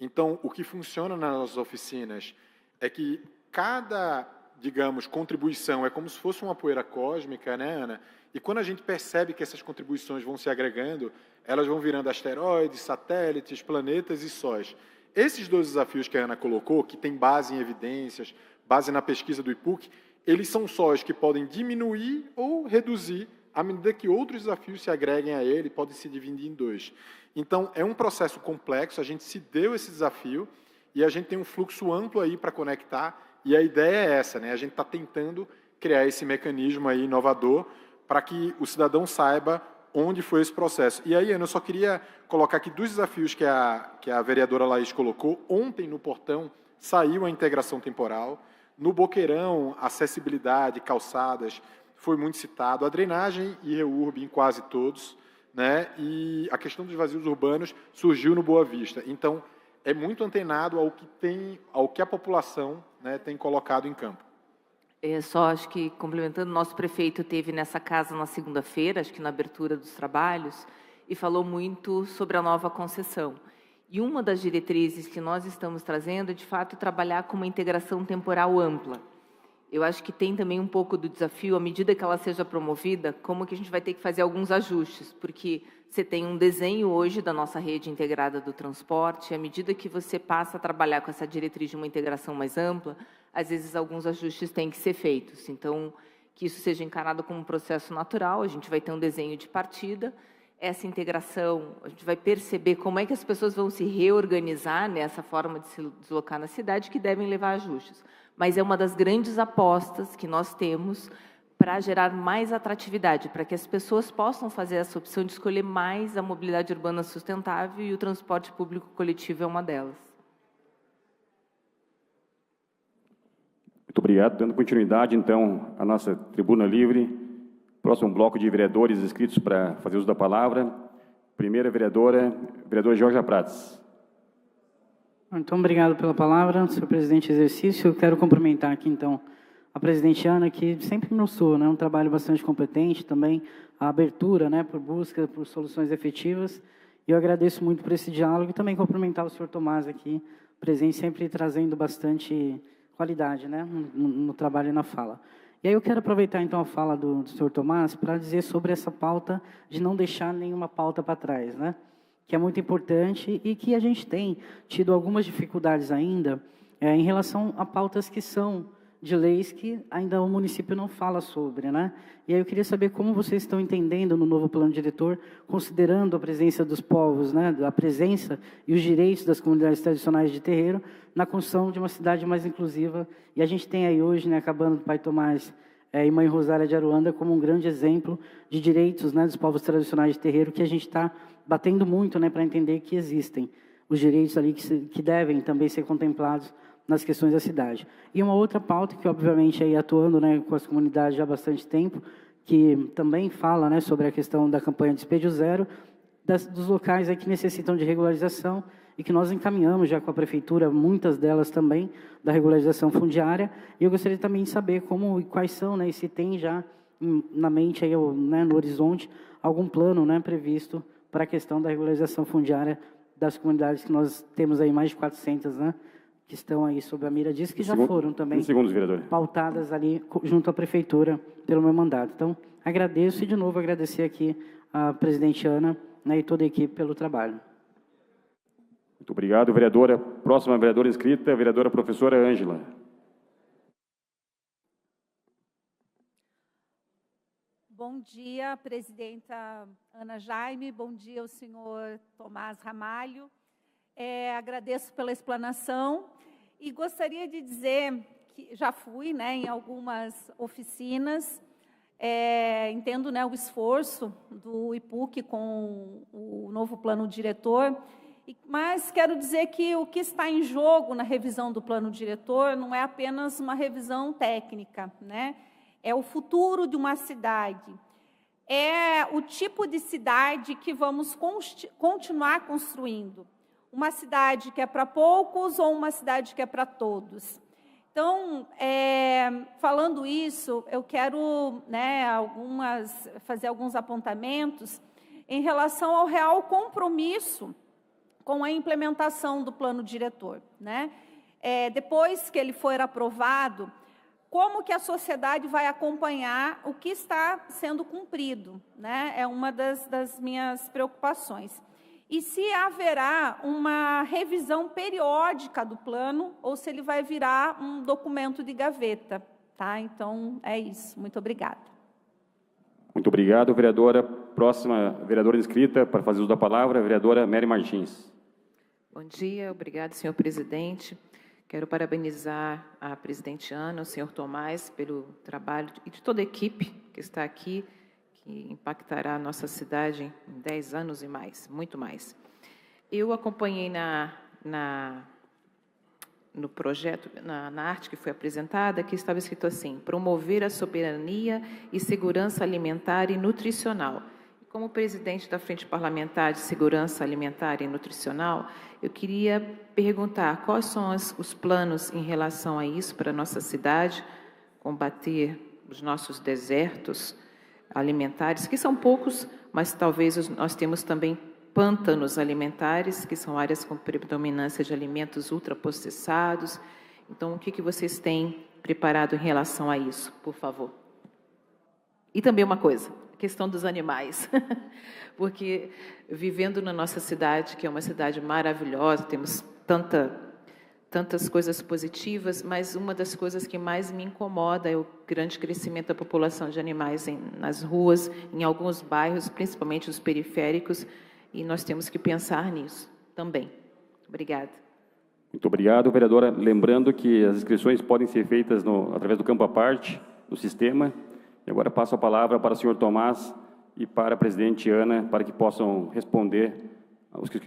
Então, o que funciona nas nossas oficinas é que cada, digamos, contribuição é como se fosse uma poeira cósmica, né, Ana? E quando a gente percebe que essas contribuições vão se agregando, elas vão virando asteroides, satélites, planetas e sóis. Esses 2 desafios que a Ana colocou, que tem base em evidências, base na pesquisa do IPUC, eles são sóis que podem diminuir ou reduzir à medida que outros desafios se agreguem a ele, podem se dividir em 2. Então, é um processo complexo, a gente se deu esse desafio e a gente tem um fluxo amplo aí para conectar, e a ideia é essa, né? A gente está tentando criar esse mecanismo aí inovador para que o cidadão saiba onde foi esse processo. E aí, Ana, eu só queria colocar aqui 2 desafios que a vereadora Laís colocou. Ontem, no Portão, saiu a integração temporal. No Boqueirão, acessibilidade, calçadas, foi muito citado. A drenagem e reurb em quase todos, né? E a questão dos vazios urbanos surgiu no Boa Vista. Então, é muito antenado ao que a população, né, tem colocado em campo. Só acho que, complementando, nosso prefeito teve nessa casa na segunda-feira, acho que na abertura dos trabalhos, e falou muito sobre a nova concessão. E uma das diretrizes que nós estamos trazendo é, de fato, trabalhar com uma integração temporal ampla. Eu acho que tem também um pouco do desafio, à medida que ela seja promovida, como que a gente vai ter que fazer alguns ajustes, porque você tem um desenho hoje da nossa rede integrada do transporte, e à medida que você passa a trabalhar com essa diretriz de uma integração mais ampla, às vezes alguns ajustes têm que ser feitos. Então, que isso seja encarado como um processo natural, a gente vai ter um desenho de partida, essa integração, a gente vai perceber como é que as pessoas vão se reorganizar nessa forma de se deslocar na cidade, que devem levar a ajustes. Mas é uma das grandes apostas que nós temos para gerar mais atratividade, para que as pessoas possam fazer essa opção de escolher mais a mobilidade urbana sustentável, e o transporte público coletivo é uma delas. Muito obrigado. Dando continuidade, então, à nossa tribuna livre, próximo bloco de vereadores inscritos para fazer uso da palavra. Primeira vereadora Georgia Prats. Então, obrigado pela palavra, senhor presidente em exercício. Eu quero cumprimentar aqui, então, a presidente Ana, que sempre mostrou, né, um trabalho bastante competente, também a abertura, né, por busca por soluções efetivas. E eu agradeço muito por esse diálogo e também cumprimentar o senhor Tomás aqui, presente, sempre trazendo bastante qualidade, né, no trabalho e na fala. E aí eu quero aproveitar, então, a fala do senhor Tomás para dizer sobre essa pauta de não deixar nenhuma pauta para trás, né, que é muito importante e que a gente tem tido algumas dificuldades ainda em relação a pautas que são de leis que ainda o município não fala sobre, né? E aí eu queria saber como vocês estão entendendo no novo plano diretor, considerando a presença dos povos, né, a presença e os direitos das comunidades tradicionais de terreiro na construção de uma cidade mais inclusiva. E a gente tem aí hoje, né, acabando do Pai Tomás e Mãe Rosária de Aruanda como um grande exemplo de direitos, né, dos povos tradicionais de terreiro, que a gente está batendo muito, né, para entender que existem os direitos ali que devem também ser contemplados nas questões da cidade. E uma outra pauta que, obviamente, aí atuando, né, com as comunidades já há bastante tempo, que também fala, né, sobre a questão da campanha de Despejo Zero, dos locais aí que necessitam de regularização e que nós encaminhamos já com a prefeitura, muitas delas também, da regularização fundiária. E eu gostaria também de saber como e quais são, né, e se tem já na mente, aí, né, no horizonte, algum plano, né, previsto para a questão da regularização fundiária das comunidades que nós temos aí mais de 400, né, que estão aí sob a mira disso, que já foram também pautadas ali junto à prefeitura pelo meu mandato. Então, agradeço e, de novo, agradecer aqui a presidente Ana, né, e toda a equipe pelo trabalho. Muito obrigado, vereadora. Próxima vereadora inscrita, a vereadora professora Ângela. Bom dia, presidenta Ana Jaime. Bom dia ao senhor Tomás Ramalho. Agradeço pela explanação e gostaria de dizer que já fui, né, em algumas oficinas, entendo, né, o esforço do IPUC com o novo plano diretor, mas quero dizer que o que está em jogo na revisão do plano diretor não é apenas uma revisão técnica, né? É o futuro de uma cidade, é o tipo de cidade que vamos continuar construindo. Uma cidade que é para poucos ou uma cidade que é para todos. Então, falando isso, eu quero, né, fazer alguns apontamentos em relação ao real compromisso com a implementação do plano diretor, né? Depois que ele for aprovado, como que a sociedade vai acompanhar o que está sendo cumprido, né? É uma das minhas preocupações. E se haverá uma revisão periódica do plano, ou se ele vai virar um documento de gaveta, tá? Então, é isso. Muito obrigada. Muito obrigado, vereadora. Próxima vereadora inscrita para fazer uso da palavra, a vereadora Mary Martins. Bom dia, obrigado, senhor presidente. Quero parabenizar a presidente Ana, o senhor Tomás, pelo trabalho e de toda a equipe que está aqui, que impactará a nossa cidade em 10 anos e mais, muito mais. Eu acompanhei no projeto, na arte que foi apresentada, que estava escrito assim: promover a soberania e segurança alimentar e nutricional. Como presidente da Frente Parlamentar de Segurança Alimentar e Nutricional, eu queria perguntar quais são os planos em relação a isso para a nossa cidade, combater os nossos desertos alimentares, que são poucos, mas talvez nós temos também pântanos alimentares, que são áreas com predominância de alimentos ultraprocessados. Então, o que vocês têm preparado em relação a isso, por favor? E também uma coisa, a questão dos animais, porque vivendo na nossa cidade, que é uma cidade maravilhosa, temos tantas coisas positivas, mas uma das coisas que mais me incomoda é o grande crescimento da população de animais nas ruas, em alguns bairros, principalmente os periféricos, e nós temos que pensar nisso também. Obrigada. Muito obrigado, vereadora. Lembrando que as inscrições podem ser feitas através do campo à parte, do sistema, E agora passo a palavra para o senhor Tomás e para a presidente Ana, para que possam responder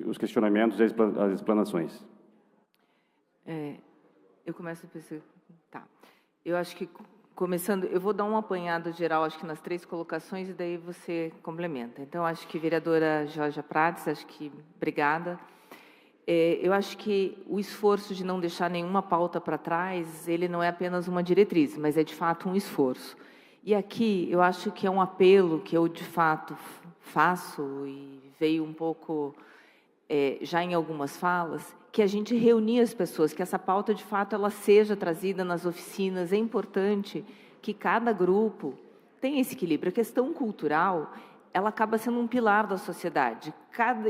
os questionamentos e as explanações. Eu começo a pensar... Tá. Eu acho que, começando, eu vou dar um apanhado geral, acho que nas 3 colocações, e daí você complementa. Então, acho que vereadora Georgia Prates, acho que obrigada. Eu acho que o esforço de não deixar nenhuma pauta para trás, ele não é apenas uma diretriz, mas é, de fato, um esforço. E aqui, eu acho que é um apelo que eu, de fato, faço, e veio um pouco já em algumas falas, que a gente reunir as pessoas, que essa pauta, de fato, ela seja trazida nas oficinas. É importante que cada grupo tenha esse equilíbrio. A questão cultural, ela acaba sendo um pilar da sociedade.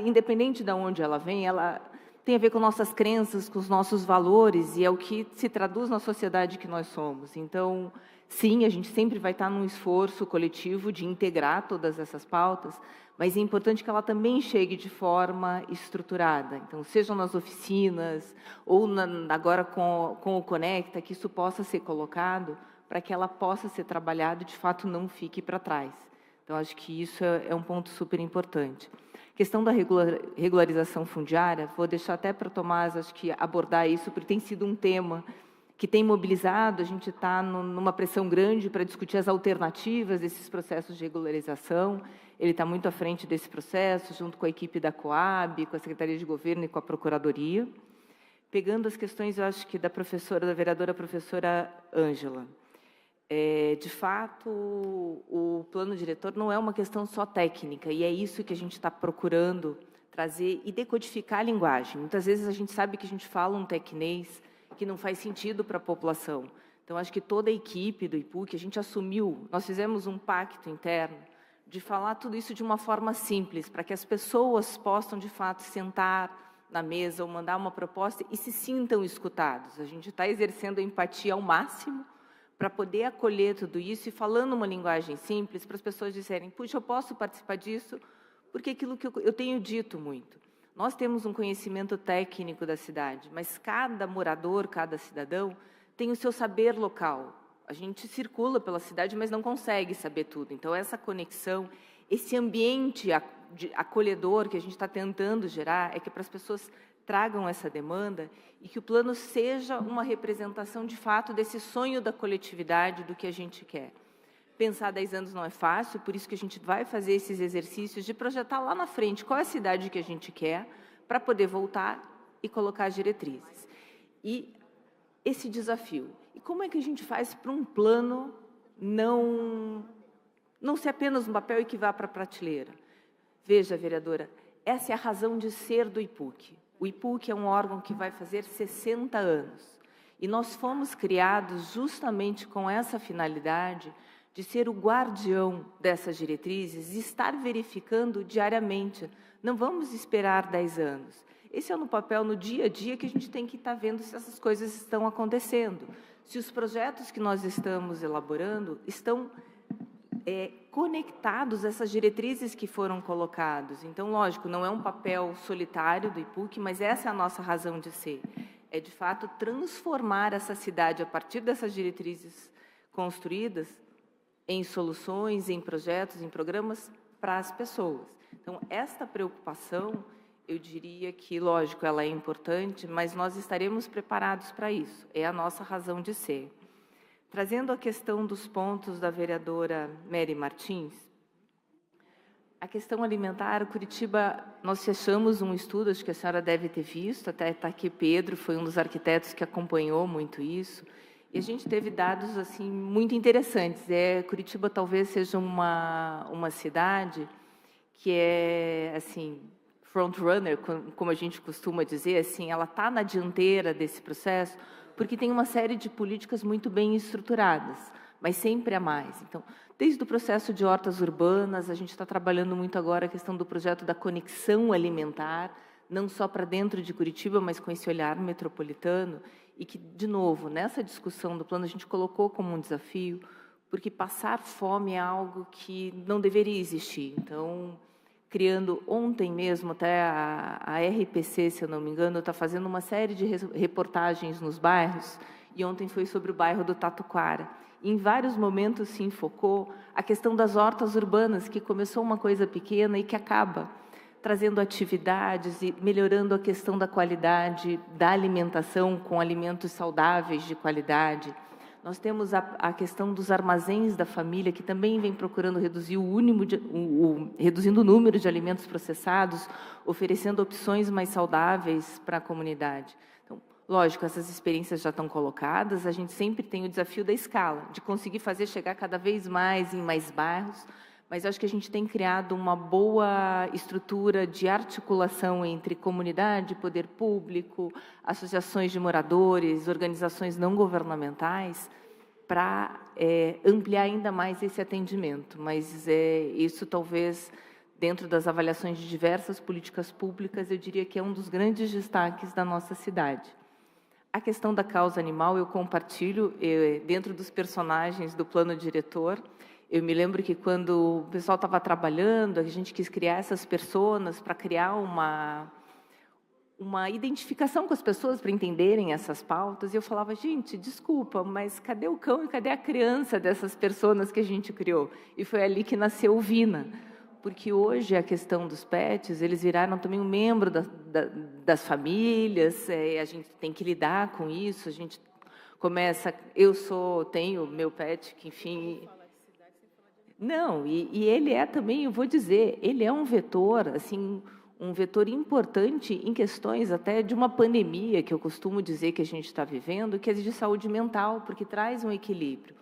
Independente de onde ela vem, ela tem a ver com nossas crenças, com os nossos valores, e é o que se traduz na sociedade que nós somos. Então, sim, a gente sempre vai estar num esforço coletivo de integrar todas essas pautas, mas é importante que ela também chegue de forma estruturada. Então, sejam nas oficinas, ou agora com o Conecta, que isso possa ser colocado, para que ela possa ser trabalhada e, de fato, não fique para trás. Então, acho que isso é um ponto super importante. A questão da regularização fundiária, vou deixar até para o Tomás, acho que abordar isso, porque tem sido um tema que tem mobilizado, a gente está numa pressão grande para discutir as alternativas desses processos de regularização. Ele está muito à frente desse processo, junto com a equipe da Coab, com a Secretaria de Governo e com a Procuradoria. Pegando as questões, eu acho que da vereadora professora Ângela. De fato, o plano diretor não é uma questão só técnica, e é isso que a gente está procurando trazer e decodificar a linguagem. Muitas vezes a gente sabe que a gente fala um tecnês que não faz sentido para a população. Então, acho que toda a equipe do IPUC, a gente assumiu, nós fizemos um pacto interno de falar tudo isso de uma forma simples, para que as pessoas possam, de fato, sentar na mesa ou mandar uma proposta e se sintam escutados. A gente está exercendo a empatia ao máximo para poder acolher tudo isso e falando uma linguagem simples para as pessoas disserem, puxa, eu posso participar disso, porque aquilo que eu tenho dito muito. Nós temos um conhecimento técnico da cidade, mas cada morador, cada cidadão tem o seu saber local. A gente circula pela cidade, mas não consegue saber tudo. Então, essa conexão, esse ambiente acolhedor que a gente está tentando gerar, é que para as pessoas tragam essa demanda e que o plano seja uma representação, de fato, desse sonho da coletividade, do que a gente quer. Pensar 10 anos não é fácil, por isso que a gente vai fazer esses exercícios de projetar lá na frente qual é a cidade que a gente quer, para poder voltar e colocar as diretrizes. E esse desafio. E como é que a gente faz para um plano não ser apenas um papel e que vá para a prateleira? Veja, vereadora, essa é a razão de ser do IPUC. O IPUC é um órgão que vai fazer 60 anos. E nós fomos criados justamente com essa finalidade de ser o guardião dessas diretrizes e estar verificando diariamente. Não vamos esperar 10 anos. Esse é no papel, no dia a dia, que a gente tem que estar vendo se essas coisas estão acontecendo. Se os projetos que nós estamos elaborando estão conectados a essas diretrizes que foram colocadas. Então, lógico, não é um papel solitário do IPUC, mas essa é a nossa razão de ser. É, de fato, transformar essa cidade, a partir dessas diretrizes construídas, em soluções, em projetos, em programas para as pessoas. Então, esta preocupação, eu diria que, lógico, ela é importante, mas nós estaremos preparados para isso. É a nossa razão de ser. Trazendo a questão dos pontos da vereadora Mary Martins, a questão alimentar, Curitiba, nós fechamos um estudo, acho que a senhora deve ter visto, até está aqui Pedro, foi um dos arquitetos que acompanhou muito isso, e a gente teve dados assim muito interessantes. Curitiba talvez seja uma cidade que é assim front-runner, como a gente costuma dizer, assim, ela está na dianteira desse processo, porque tem uma série de políticas muito bem estruturadas, mas sempre há mais. Então, desde o processo de hortas urbanas, a gente está trabalhando muito agora a questão do projeto da conexão alimentar, não só para dentro de Curitiba, mas com esse olhar metropolitano, e que, de novo, nessa discussão do plano, a gente colocou como um desafio, porque passar fome é algo que não deveria existir. Então, criando ontem mesmo, até a RPC, se eu não me engano, está fazendo uma série de reportagens nos bairros, e ontem foi sobre o bairro do Tatuquara. em vários momentos se enfocou a questão das hortas urbanas, que começou uma coisa pequena e que acaba trazendo atividades e melhorando a questão da qualidade da alimentação com alimentos saudáveis de qualidade. Nós temos a questão dos armazéns da família, que também vem procurando reduzir reduzindo o número de alimentos processados, oferecendo opções mais saudáveis para a comunidade. Então, lógico, essas experiências já estão colocadas, a gente sempre tem o desafio da escala, de conseguir fazer chegar cada vez mais em mais bairros, mas acho que a gente tem criado uma boa estrutura de articulação entre comunidade, poder público, associações de moradores, organizações não governamentais, para ampliar ainda mais esse atendimento. Mas isso talvez, dentro das avaliações de diversas políticas públicas, eu diria que é um dos grandes destaques da nossa cidade. A questão da causa animal eu compartilho dentro dos personagens do plano diretor. Eu me lembro que quando o pessoal estava trabalhando, a gente quis criar essas personas para criar uma identificação com as pessoas para entenderem essas pautas. E eu falava, gente, desculpa, mas cadê o cão e cadê a criança dessas personas que a gente criou? E foi ali que nasceu o Vina. Porque hoje a questão dos pets, eles viraram também um membro das famílias, a gente tem que lidar com isso, a gente começa... tenho meu pet, que enfim... Não, e ele é também, eu vou dizer, ele é um vetor, assim, um vetor importante em questões até de uma pandemia, que eu costumo dizer que a gente está vivendo, que é de saúde mental, porque traz um equilíbrio.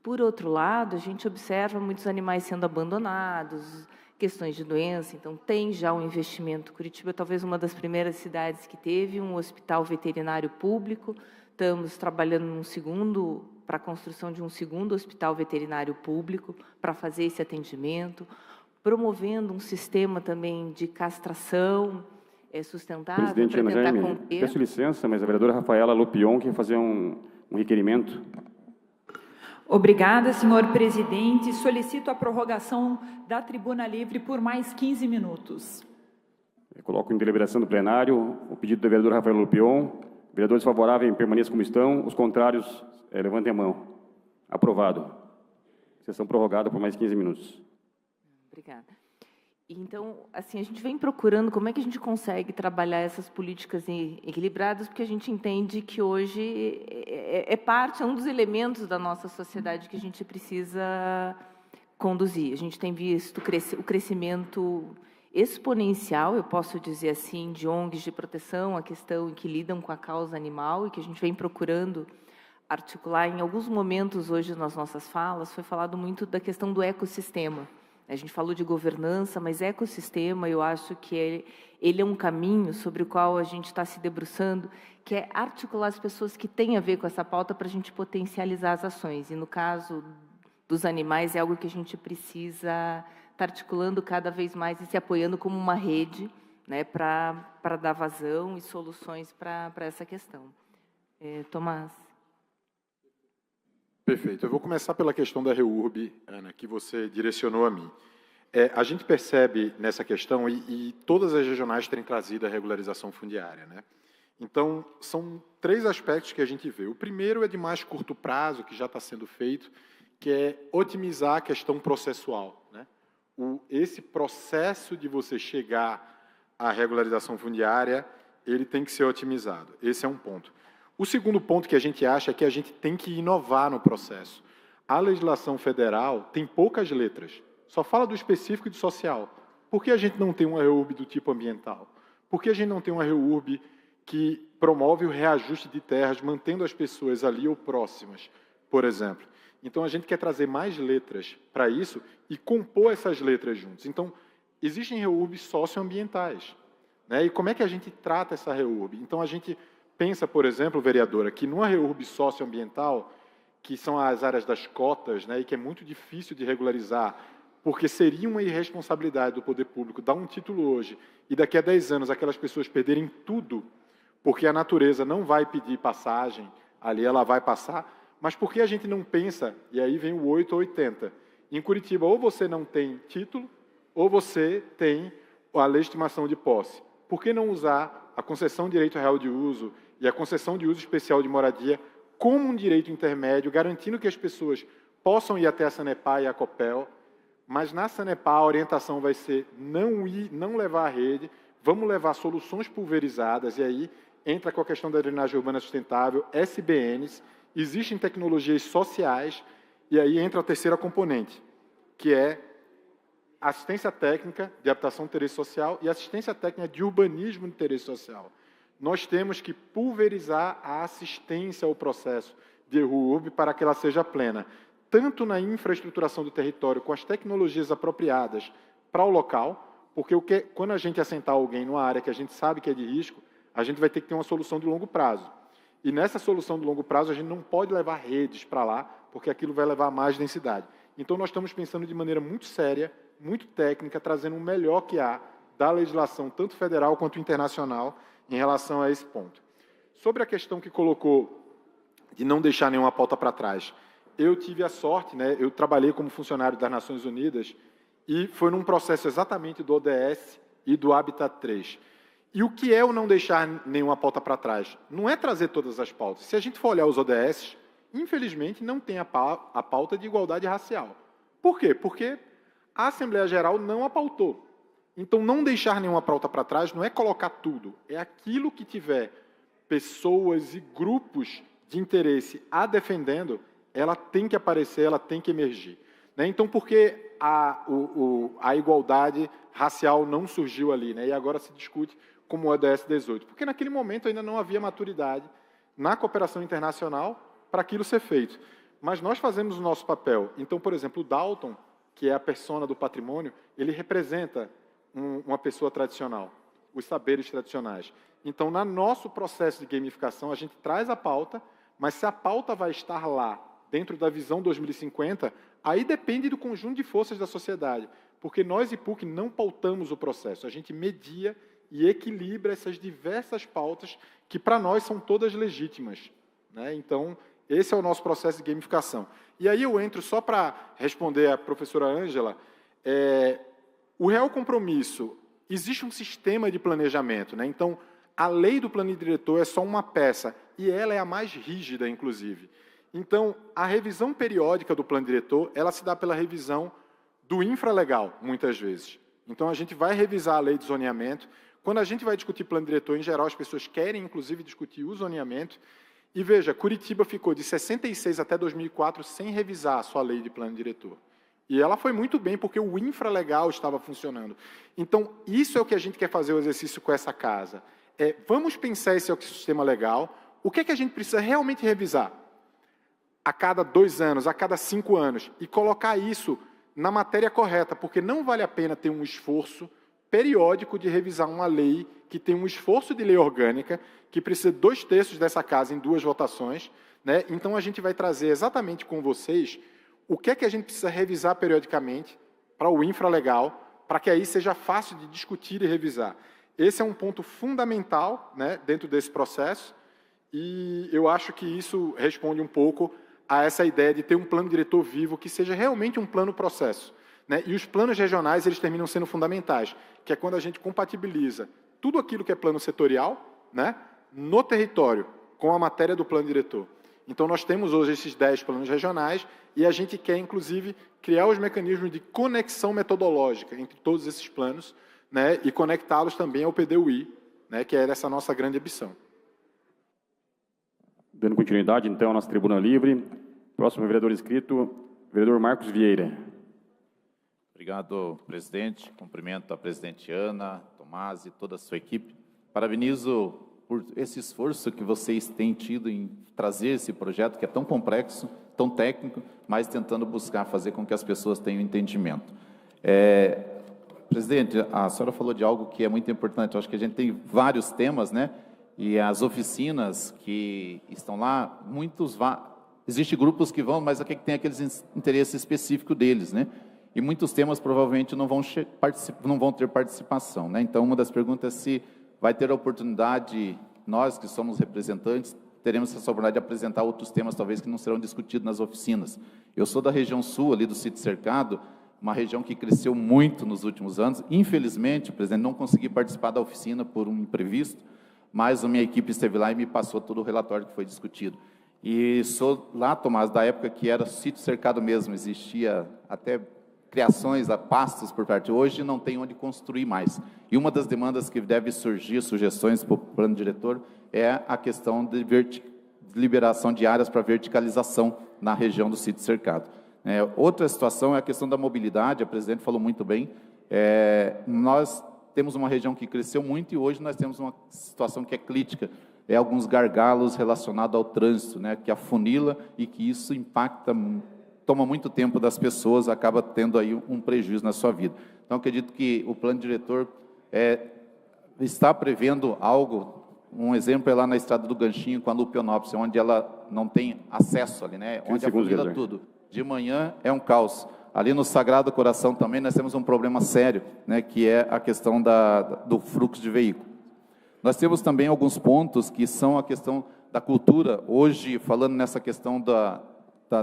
Por outro lado, a gente observa muitos animais sendo abandonados, questões de doença, então tem já um investimento. Curitiba é talvez uma das primeiras cidades que teve um hospital veterinário público, estamos trabalhando para a construção de um segundo hospital veterinário público para fazer esse atendimento, promovendo um sistema também de castração sustentável. Presidente Ana Jaime, peço licença, mas a vereadora Rafaela Lopion quer fazer um requerimento. Obrigada, senhor presidente. Solicito a prorrogação da tribuna livre por mais 15 minutos. Eu coloco em deliberação do plenário o pedido da vereadora Rafaela Lopion. Vereadores favoráveis permaneçam como estão, os contrários levantem a mão. Aprovado. Sessão prorrogada por mais 15 minutos. Obrigada. Então, assim, a gente vem procurando como é que a gente consegue trabalhar essas políticas equilibradas, porque a gente entende que hoje é um dos elementos da nossa sociedade que a gente precisa conduzir. A gente tem visto o crescimento exponencial, eu posso dizer assim, de ONGs de proteção, a questão em que lidam com a causa animal e que a gente vem procurando articular. Em alguns momentos hoje nas nossas falas foi falado muito da questão do ecossistema. A gente falou de governança, mas ecossistema, eu acho que ele é um caminho sobre o qual a gente está se debruçando, que é articular as pessoas que têm a ver com essa pauta para a gente potencializar as ações. E no caso dos animais é algo que a gente precisa estar articulando cada vez mais e se apoiando como uma rede, né, para dar vazão e soluções para essa questão. Tomás. Perfeito. Eu vou começar pela questão da REURB, Ana, que você direcionou a mim. A gente percebe nessa questão, e todas as regionais têm trazido a regularização fundiária, né? Então, são 3 aspectos que a gente vê. O primeiro é de mais curto prazo, que já está sendo feito, que é otimizar a questão processual, né? Esse processo de você chegar à regularização fundiária, ele tem que ser otimizado. Esse é um ponto. O segundo ponto que a gente acha é que a gente tem que inovar no processo. A legislação federal tem poucas letras, só fala do específico e do social. Por que a gente não tem uma REURB do tipo ambiental? Por que a gente não tem uma REURB que promove o reajuste de terras, mantendo as pessoas ali ou próximas, por exemplo? Então, a gente quer trazer mais letras para isso e compor essas letras juntos. Então, existem REURBs socioambientais, né? E como é que a gente trata essa REURB? Então, a gente pensa, por exemplo, vereadora, que numa REURB socioambiental, que são as áreas das cotas, né, e que é muito difícil de regularizar, porque seria uma irresponsabilidade do poder público dar um título hoje e daqui a 10 anos aquelas pessoas perderem tudo, porque a natureza não vai pedir passagem, ali ela vai passar, mas por que a gente não pensa, e aí vem o 8 ou 80, em Curitiba ou você não tem título, ou você tem a legitimação de posse. Por que não usar a concessão de direito real de uso e a concessão de uso especial de moradia como um direito intermédio, garantindo que as pessoas possam ir até a Sanepar e a Copel, mas na Sanepar a orientação vai ser não levar a rede, vamos levar soluções pulverizadas, e aí entra com a questão da drenagem urbana sustentável, SBNs, existem tecnologias sociais, e aí entra a terceira componente, que é assistência técnica de habitação de interesse social e assistência técnica de urbanismo de interesse social. Nós temos que pulverizar a assistência ao processo de RURB para que ela seja plena, tanto na infraestruturação do território, com as tecnologias apropriadas para o local, porque quando a gente assentar alguém numa área que a gente sabe que é de risco, a gente vai ter que ter uma solução de longo prazo. E nessa solução de longo prazo, a gente não pode levar redes para lá, porque aquilo vai levar a mais densidade. Então, nós estamos pensando de maneira muito séria, muito técnica, trazendo o melhor que há da legislação, tanto federal quanto internacional, em relação a esse ponto. Sobre a questão que colocou de não deixar nenhuma pauta para trás, eu tive a sorte, eu trabalhei como funcionário das Nações Unidas e foi num processo exatamente do ODS e do Habitat 3. E o que é o não deixar nenhuma pauta para trás? Não é trazer todas as pautas. Se a gente for olhar os ODS, infelizmente não tem a pauta de igualdade racial. Por quê? Porque a Assembleia Geral não a pautou. Então, não deixar nenhuma pauta para trás não é colocar tudo, é aquilo que tiver pessoas e grupos de interesse a defendendo, ela tem que aparecer, ela tem que emergir. Então, por que a igualdade racial não surgiu ali? E agora se discute como o ODS 18? Porque naquele momento ainda não havia maturidade na cooperação internacional para aquilo ser feito. Mas nós fazemos o nosso papel. Então, por exemplo, o Dalton, que é a persona do patrimônio, ele representa uma pessoa tradicional, os saberes tradicionais. Então, no nosso processo de gamificação, a gente traz a pauta, mas se a pauta vai estar lá, dentro da visão 2050, aí depende do conjunto de forças da sociedade, porque nós, IPUC, não pautamos o processo, a gente media e equilibra essas diversas pautas que, para nós, são todas legítimas. Então, esse é o nosso processo de gamificação. E aí eu entro, só para responder à professora Ângela, o real compromisso, existe um sistema de planejamento, Então, a lei do plano diretor é só uma peça, e ela é a mais rígida, inclusive. Então, a revisão periódica do plano diretor, ela se dá pela revisão do infralegal, muitas vezes. Então, a gente vai revisar a lei de zoneamento. Quando a gente vai discutir plano diretor, em geral, as pessoas querem, inclusive, discutir o zoneamento. E, veja, Curitiba ficou de 66 até 2004 sem revisar a sua lei de plano diretor. E ela foi muito bem, porque o infralegal estava funcionando. Então, isso é o que a gente quer fazer o exercício com essa casa. Vamos pensar esse ecossistema legal. O que é que a gente precisa realmente revisar? A cada 2 anos, a cada 5 anos, e colocar isso na matéria correta, porque não vale a pena ter um esforço periódico de revisar uma lei que tem um esforço de lei orgânica, que precisa de 2/3 dessa casa em 2 votações. Então, a gente vai trazer exatamente com vocês o que é que a gente precisa revisar periodicamente para o infralegal, para que aí seja fácil de discutir e revisar. Esse é um ponto fundamental dentro desse processo, e eu acho que isso responde um pouco a essa ideia de ter um plano diretor vivo que seja realmente um plano-processo. E os planos regionais, eles terminam sendo fundamentais, que é quando a gente compatibiliza tudo aquilo que é plano setorial, no território, com a matéria do plano diretor. Então, nós temos hoje esses 10 planos regionais e a gente quer, inclusive, criar os mecanismos de conexão metodológica entre todos esses planos, e conectá-los também ao PDUI, que é essa nossa grande ambição. Dando continuidade, então, à nossa tribuna livre. Próximo vereador inscrito, vereador Marcos Vieira. Obrigado, presidente. Cumprimento a presidente Ana, Tomás e toda a sua equipe. Parabenizo por esse esforço que vocês têm tido em trazer esse projeto, que é tão complexo, tão técnico, mas tentando buscar fazer com que as pessoas tenham entendimento. Presidente, a senhora falou de algo que é muito importante. Eu acho que a gente tem vários temas, E as oficinas que estão lá, existem grupos que vão, mas aqui tem aqueles interesses específicos deles, E muitos temas provavelmente não vão ter participação, Então, uma das perguntas é se vai ter a oportunidade, nós que somos representantes, teremos essa oportunidade de apresentar outros temas, talvez, que não serão discutidos nas oficinas. Eu sou da região sul, ali do Sítio Cercado, uma região que cresceu muito nos últimos anos. Infelizmente, presidente, não consegui participar da oficina por um imprevisto, mas a minha equipe esteve lá e me passou todo o relatório que foi discutido. E sou lá, Tomás, da época que era sítio cercado mesmo, existia até criações a pastos por perto. Hoje não tem onde construir mais. E uma das demandas que deve surgir, sugestões para o plano diretor, é a questão de liberação de áreas para verticalização na região do sítio cercado. Outra situação é a questão da mobilidade, a presidente falou muito bem. Nós temos uma região que cresceu muito e hoje nós temos uma situação que é crítica. Alguns gargalos relacionados ao trânsito, que afunila e que isso impacta, toma muito tempo das pessoas, acaba tendo aí um prejuízo na sua vida. Então, acredito que o plano diretor está prevendo algo, um exemplo é lá na Estrada do Ganchinho, com a Lupionópolis, onde ela não tem acesso ali, onde afunila tudo. De manhã é um caos. Ali no Sagrado Coração também nós temos um problema sério, que é a questão do fluxo de veículos. Nós temos também alguns pontos que são a questão da cultura. Hoje, falando nessa questão da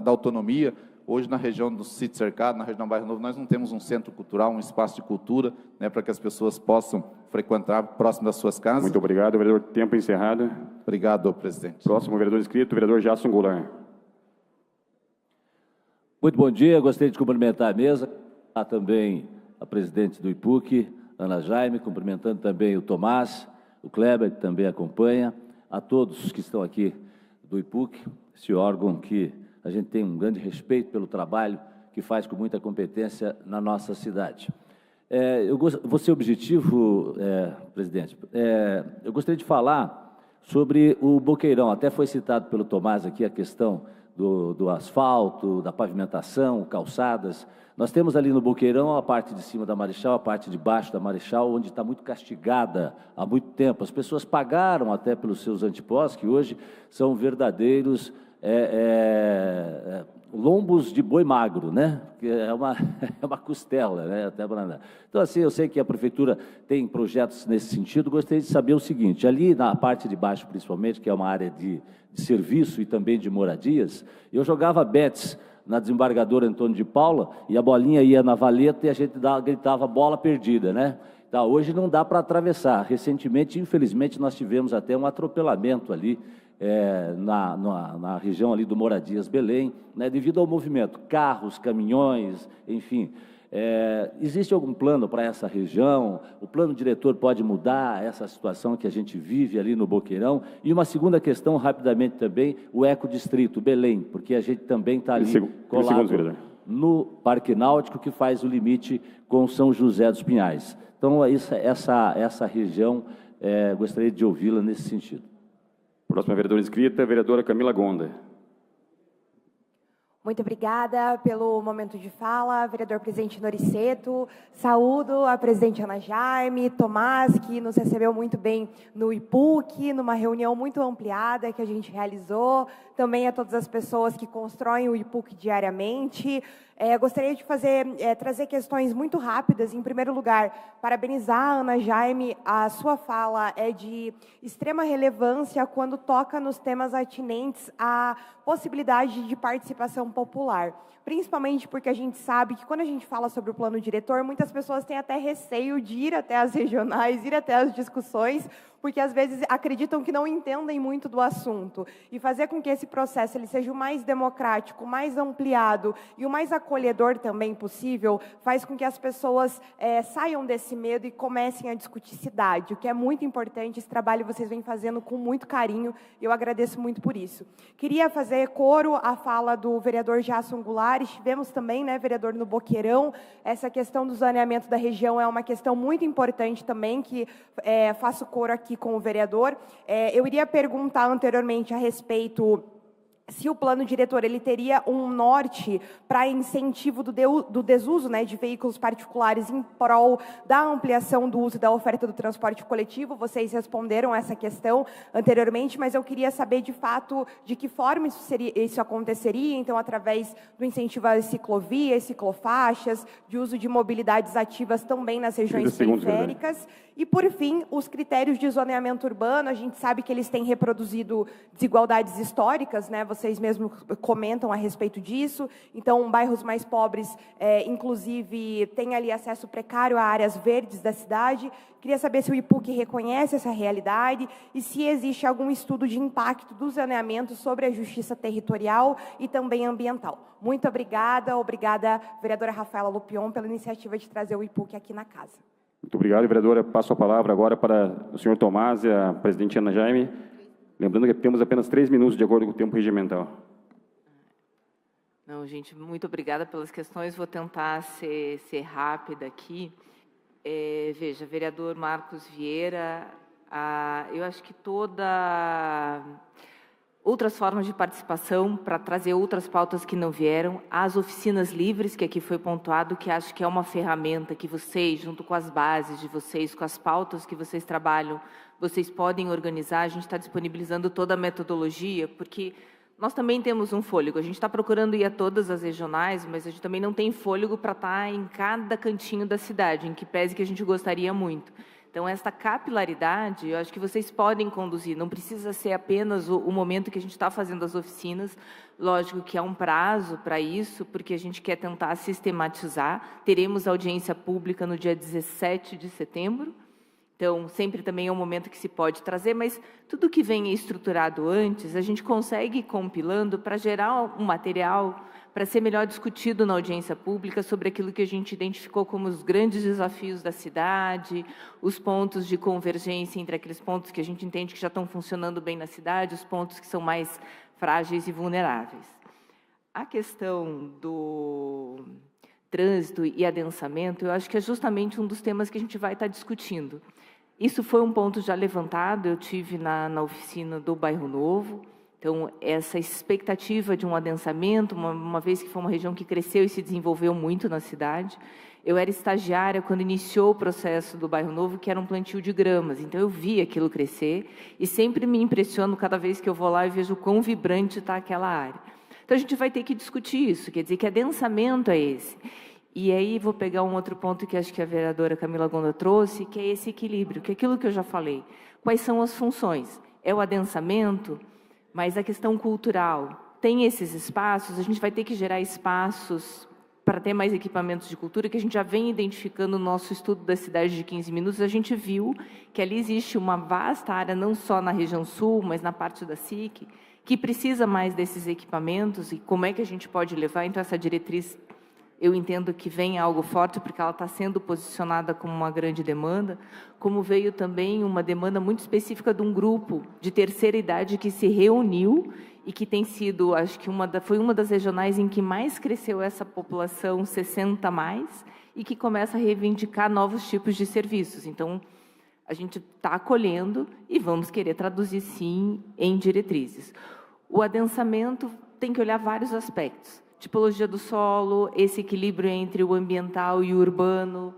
autonomia, hoje na região do sítio cercado, na região do Bairro Novo, nós não temos um centro cultural, um espaço de cultura, para que as pessoas possam frequentar próximo das suas casas. Muito obrigado, vereador. Tempo encerrado. Obrigado, presidente. Próximo vereador inscrito, vereador Jasson Goulart. Muito bom dia, gostaria de cumprimentar a mesa, também a presidente do IPUC, Ana Jaime, cumprimentando também o Tomás, o Kleber, que também acompanha, a todos que estão aqui do IPUC, esse órgão que a gente tem um grande respeito pelo trabalho que faz com muita competência na nossa cidade. Eu vou ser objetivo, presidente. Eu gostaria de falar sobre o Boqueirão, até foi citado pelo Tomás aqui a questão do asfalto, da pavimentação, calçadas. Nós temos ali no Boqueirão a parte de cima da Marechal, a parte de baixo da Marechal, onde está muito castigada há muito tempo. As pessoas pagaram até pelos seus antepós, que hoje são verdadeiros lombos de boi magro, que é uma costela, até para andar. Então, assim, eu sei que a prefeitura tem projetos nesse sentido, gostaria de saber o seguinte, ali na parte de baixo, principalmente, que é uma área de serviço e também de moradias, eu jogava bets na desembargadora Antônio de Paula, e a bolinha ia na valeta e a gente gritava bola perdida, Tá, hoje não dá para atravessar. Recentemente, infelizmente, nós tivemos até um atropelamento ali, na região ali do Moradias Belém, devido ao movimento, carros, caminhões, enfim. Existe algum plano para essa região? O plano diretor pode mudar essa situação que a gente vive ali no Boqueirão? E uma segunda questão, rapidamente também, o ecodistrito Belém, porque a gente também está ali colado no Parque Náutico, que faz o limite com São José dos Pinhais. Então, essa região, gostaria de ouvi-la nesse sentido. Próxima vereadora inscrita, vereadora Camila Gonda. Muito obrigada pelo momento de fala, vereador presidente Noriceto. Saúdo a presidente Ana Jaime, Tomás, que nos recebeu muito bem no IPUC, numa reunião muito ampliada que a gente realizou. Também a todas as pessoas que constroem o IPUC diariamente. Gostaria de trazer questões muito rápidas. Em primeiro lugar, parabenizar a Ana Jaime. A sua fala é de extrema relevância quando toca nos temas atinentes à possibilidade de participação popular. Principalmente porque a gente sabe que quando a gente fala sobre o plano diretor, muitas pessoas têm até receio de ir até as regionais, ir até as discussões, porque às vezes acreditam que não entendem muito do assunto. E fazer com que esse processo ele seja o mais democrático, o mais ampliado e o mais acolhedor também possível, faz com que as pessoas saiam desse medo e comecem a discutir cidade, o que é muito importante. Esse trabalho vocês vêm fazendo com muito carinho, e eu agradeço muito por isso. Queria fazer coro à fala do vereador Jasson Goulart. Estivemos também, vereador, no Boqueirão. Essa questão do zoneamento da região é uma questão muito importante também, que faço coro aqui com o vereador. Eu iria perguntar anteriormente a respeito se o plano diretor ele teria um norte para incentivo do desuso de veículos particulares em prol da ampliação do uso da oferta do transporte coletivo. Vocês responderam essa questão anteriormente, mas eu queria saber, de fato, de que forma isso aconteceria, então, através do incentivo às ciclovias, ciclofaixas, de uso de mobilidades ativas também nas regiões periféricas. E, por fim, os critérios de zoneamento urbano, a gente sabe que eles têm reproduzido desigualdades históricas, vocês mesmos comentam a respeito disso. Então, bairros mais pobres, inclusive, têm ali acesso precário a áreas verdes da cidade. Queria saber se o IPUC reconhece essa realidade e se existe algum estudo de impacto do zoneamento sobre a justiça territorial e também ambiental. Muito obrigada, vereadora Rafaela Lupion, pela iniciativa de trazer o IPUC aqui na casa. Muito obrigado, vereadora. Passo a palavra agora para o senhor Tomás e a presidente Ana Jaime. Lembrando que temos apenas 3 minutos de acordo com o tempo regimental. Não, gente, muito obrigada pelas questões. Vou tentar ser rápida aqui. Veja, vereador Marcos Vieira, eu acho que outras formas de participação para trazer outras pautas que não vieram, as oficinas livres, que aqui foi pontuado, que acho que é uma ferramenta que vocês, junto com as bases de vocês, com as pautas que vocês trabalham, vocês podem organizar. A gente está disponibilizando toda a metodologia, porque nós também temos um fôlego. A gente está procurando ir a todas as regionais, mas a gente também não tem fôlego para estar em cada cantinho da cidade, em que pese que a gente gostaria muito. Então, esta capilaridade, eu acho que vocês podem conduzir. Não precisa ser apenas o momento que a gente está fazendo as oficinas. Lógico que há um prazo para isso, porque a gente quer tentar sistematizar. Teremos audiência pública no dia 17 de setembro. Então, sempre também é um momento que se pode trazer, mas tudo que vem estruturado antes, a gente consegue ir compilando para gerar um material para ser melhor discutido na audiência pública sobre aquilo que a gente identificou como os grandes desafios da cidade, os pontos de convergência entre aqueles pontos que a gente entende que já estão funcionando bem na cidade, os pontos que são mais frágeis e vulneráveis. A questão do trânsito e adensamento, eu acho que é justamente um dos temas que a gente vai estar discutindo. Isso foi um ponto já levantado, eu tive na oficina do Bairro Novo. Então, essa expectativa de um adensamento, uma vez que foi uma região que cresceu e se desenvolveu muito na cidade. Eu era estagiária quando iniciou o processo do Bairro Novo, que era um plantio de gramas. Então, eu vi aquilo crescer e sempre me impressiono cada vez que eu vou lá e vejo o quão vibrante está aquela área. Então, a gente vai ter que discutir isso, quer dizer, que adensamento é esse. E aí, vou pegar um outro ponto que acho que a vereadora Camila Gonda trouxe, que é esse equilíbrio, que é aquilo que eu já falei. Quais são as funções? É o adensamento? Mas a questão cultural, tem esses espaços, a gente vai ter que gerar espaços para ter mais equipamentos de cultura, que a gente já vem identificando no nosso estudo da cidade de 15 minutos, a gente viu que ali existe uma vasta área, não só na região sul, mas na parte da SIC, que precisa mais desses equipamentos, e como é que a gente pode levar. Então, essa diretriz, eu entendo que vem algo forte, porque ela está sendo posicionada como uma grande demanda, como veio também uma demanda muito específica de um grupo de terceira idade que se reuniu e que tem sido, acho que foi uma das regionais em que mais cresceu essa população 60 mais e que começa a reivindicar novos tipos de serviços. Então, a gente está acolhendo e vamos querer traduzir, sim, em diretrizes. O adensamento tem que olhar vários aspectos. Tipologia do solo, esse equilíbrio entre o ambiental e o urbano,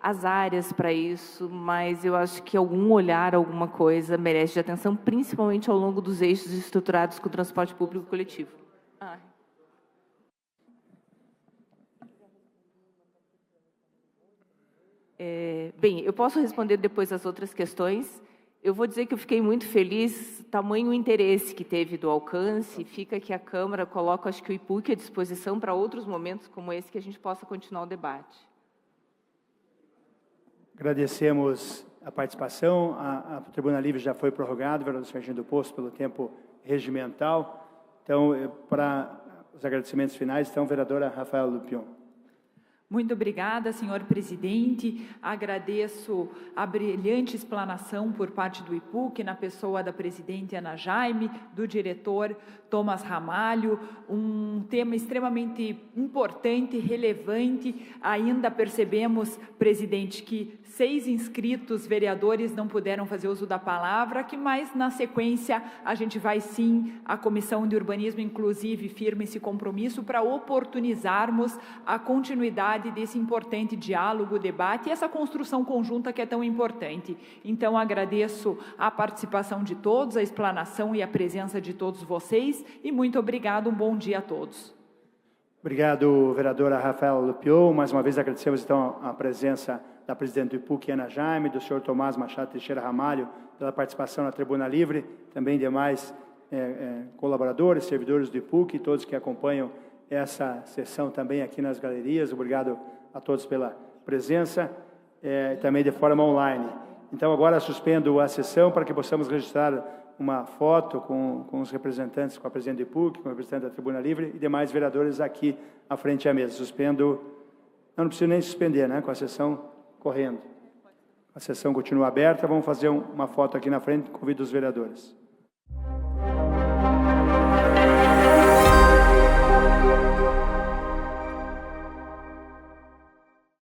as áreas para isso, mas eu acho que algum olhar, alguma coisa merece de atenção, principalmente ao longo dos eixos estruturados com o transporte público coletivo. Bem, eu posso responder depois as outras questões. Eu vou dizer que eu fiquei muito feliz, tamanho interesse que teve do alcance, fica que a Câmara coloca, acho que o IPUC à disposição para outros momentos como esse, que a gente possa continuar o debate. Agradecemos a participação, a Tribuna Livre já foi prorrogada, vereador Serginho do Poço, pelo tempo regimental. Então, para os agradecimentos finais, então, vereadora Rafaela Lupion. Muito obrigada, senhor presidente. Agradeço a brilhante explanação por parte do IPUC, na pessoa da presidente Ana Jaime, do diretor Tomás Ramalho, um tema extremamente importante, relevante. Ainda percebemos, presidente, que 6 inscritos vereadores não puderam fazer uso da palavra, que mais na sequência a gente vai sim, a Comissão de Urbanismo, inclusive, firma esse compromisso para oportunizarmos a continuidade desse importante diálogo, debate e essa construção conjunta que é tão importante. Então, agradeço a participação de todos, a explanação e a presença de todos vocês e muito obrigado, um bom dia a todos. Obrigado, vereadora Rafaela Lupion. Mais uma vez agradecemos, então, a presença da presidente do IPUC, Ana Jaime, do senhor Tomás Machado Teixeira Ramalho, pela participação na Tribuna Livre, também demais colaboradores, servidores do IPUC, todos que acompanham essa sessão também aqui nas galerias. Obrigado a todos pela presença, também de forma online. Então, agora suspendo a sessão para que possamos registrar uma foto com os representantes, com a presidente do IPUC, com o representante da Tribuna Livre e demais vereadores aqui à frente à mesa. Suspendo, não preciso nem suspender, né, com a sessão correndo. A sessão continua aberta, vamos fazer uma foto aqui na frente, convido os vereadores.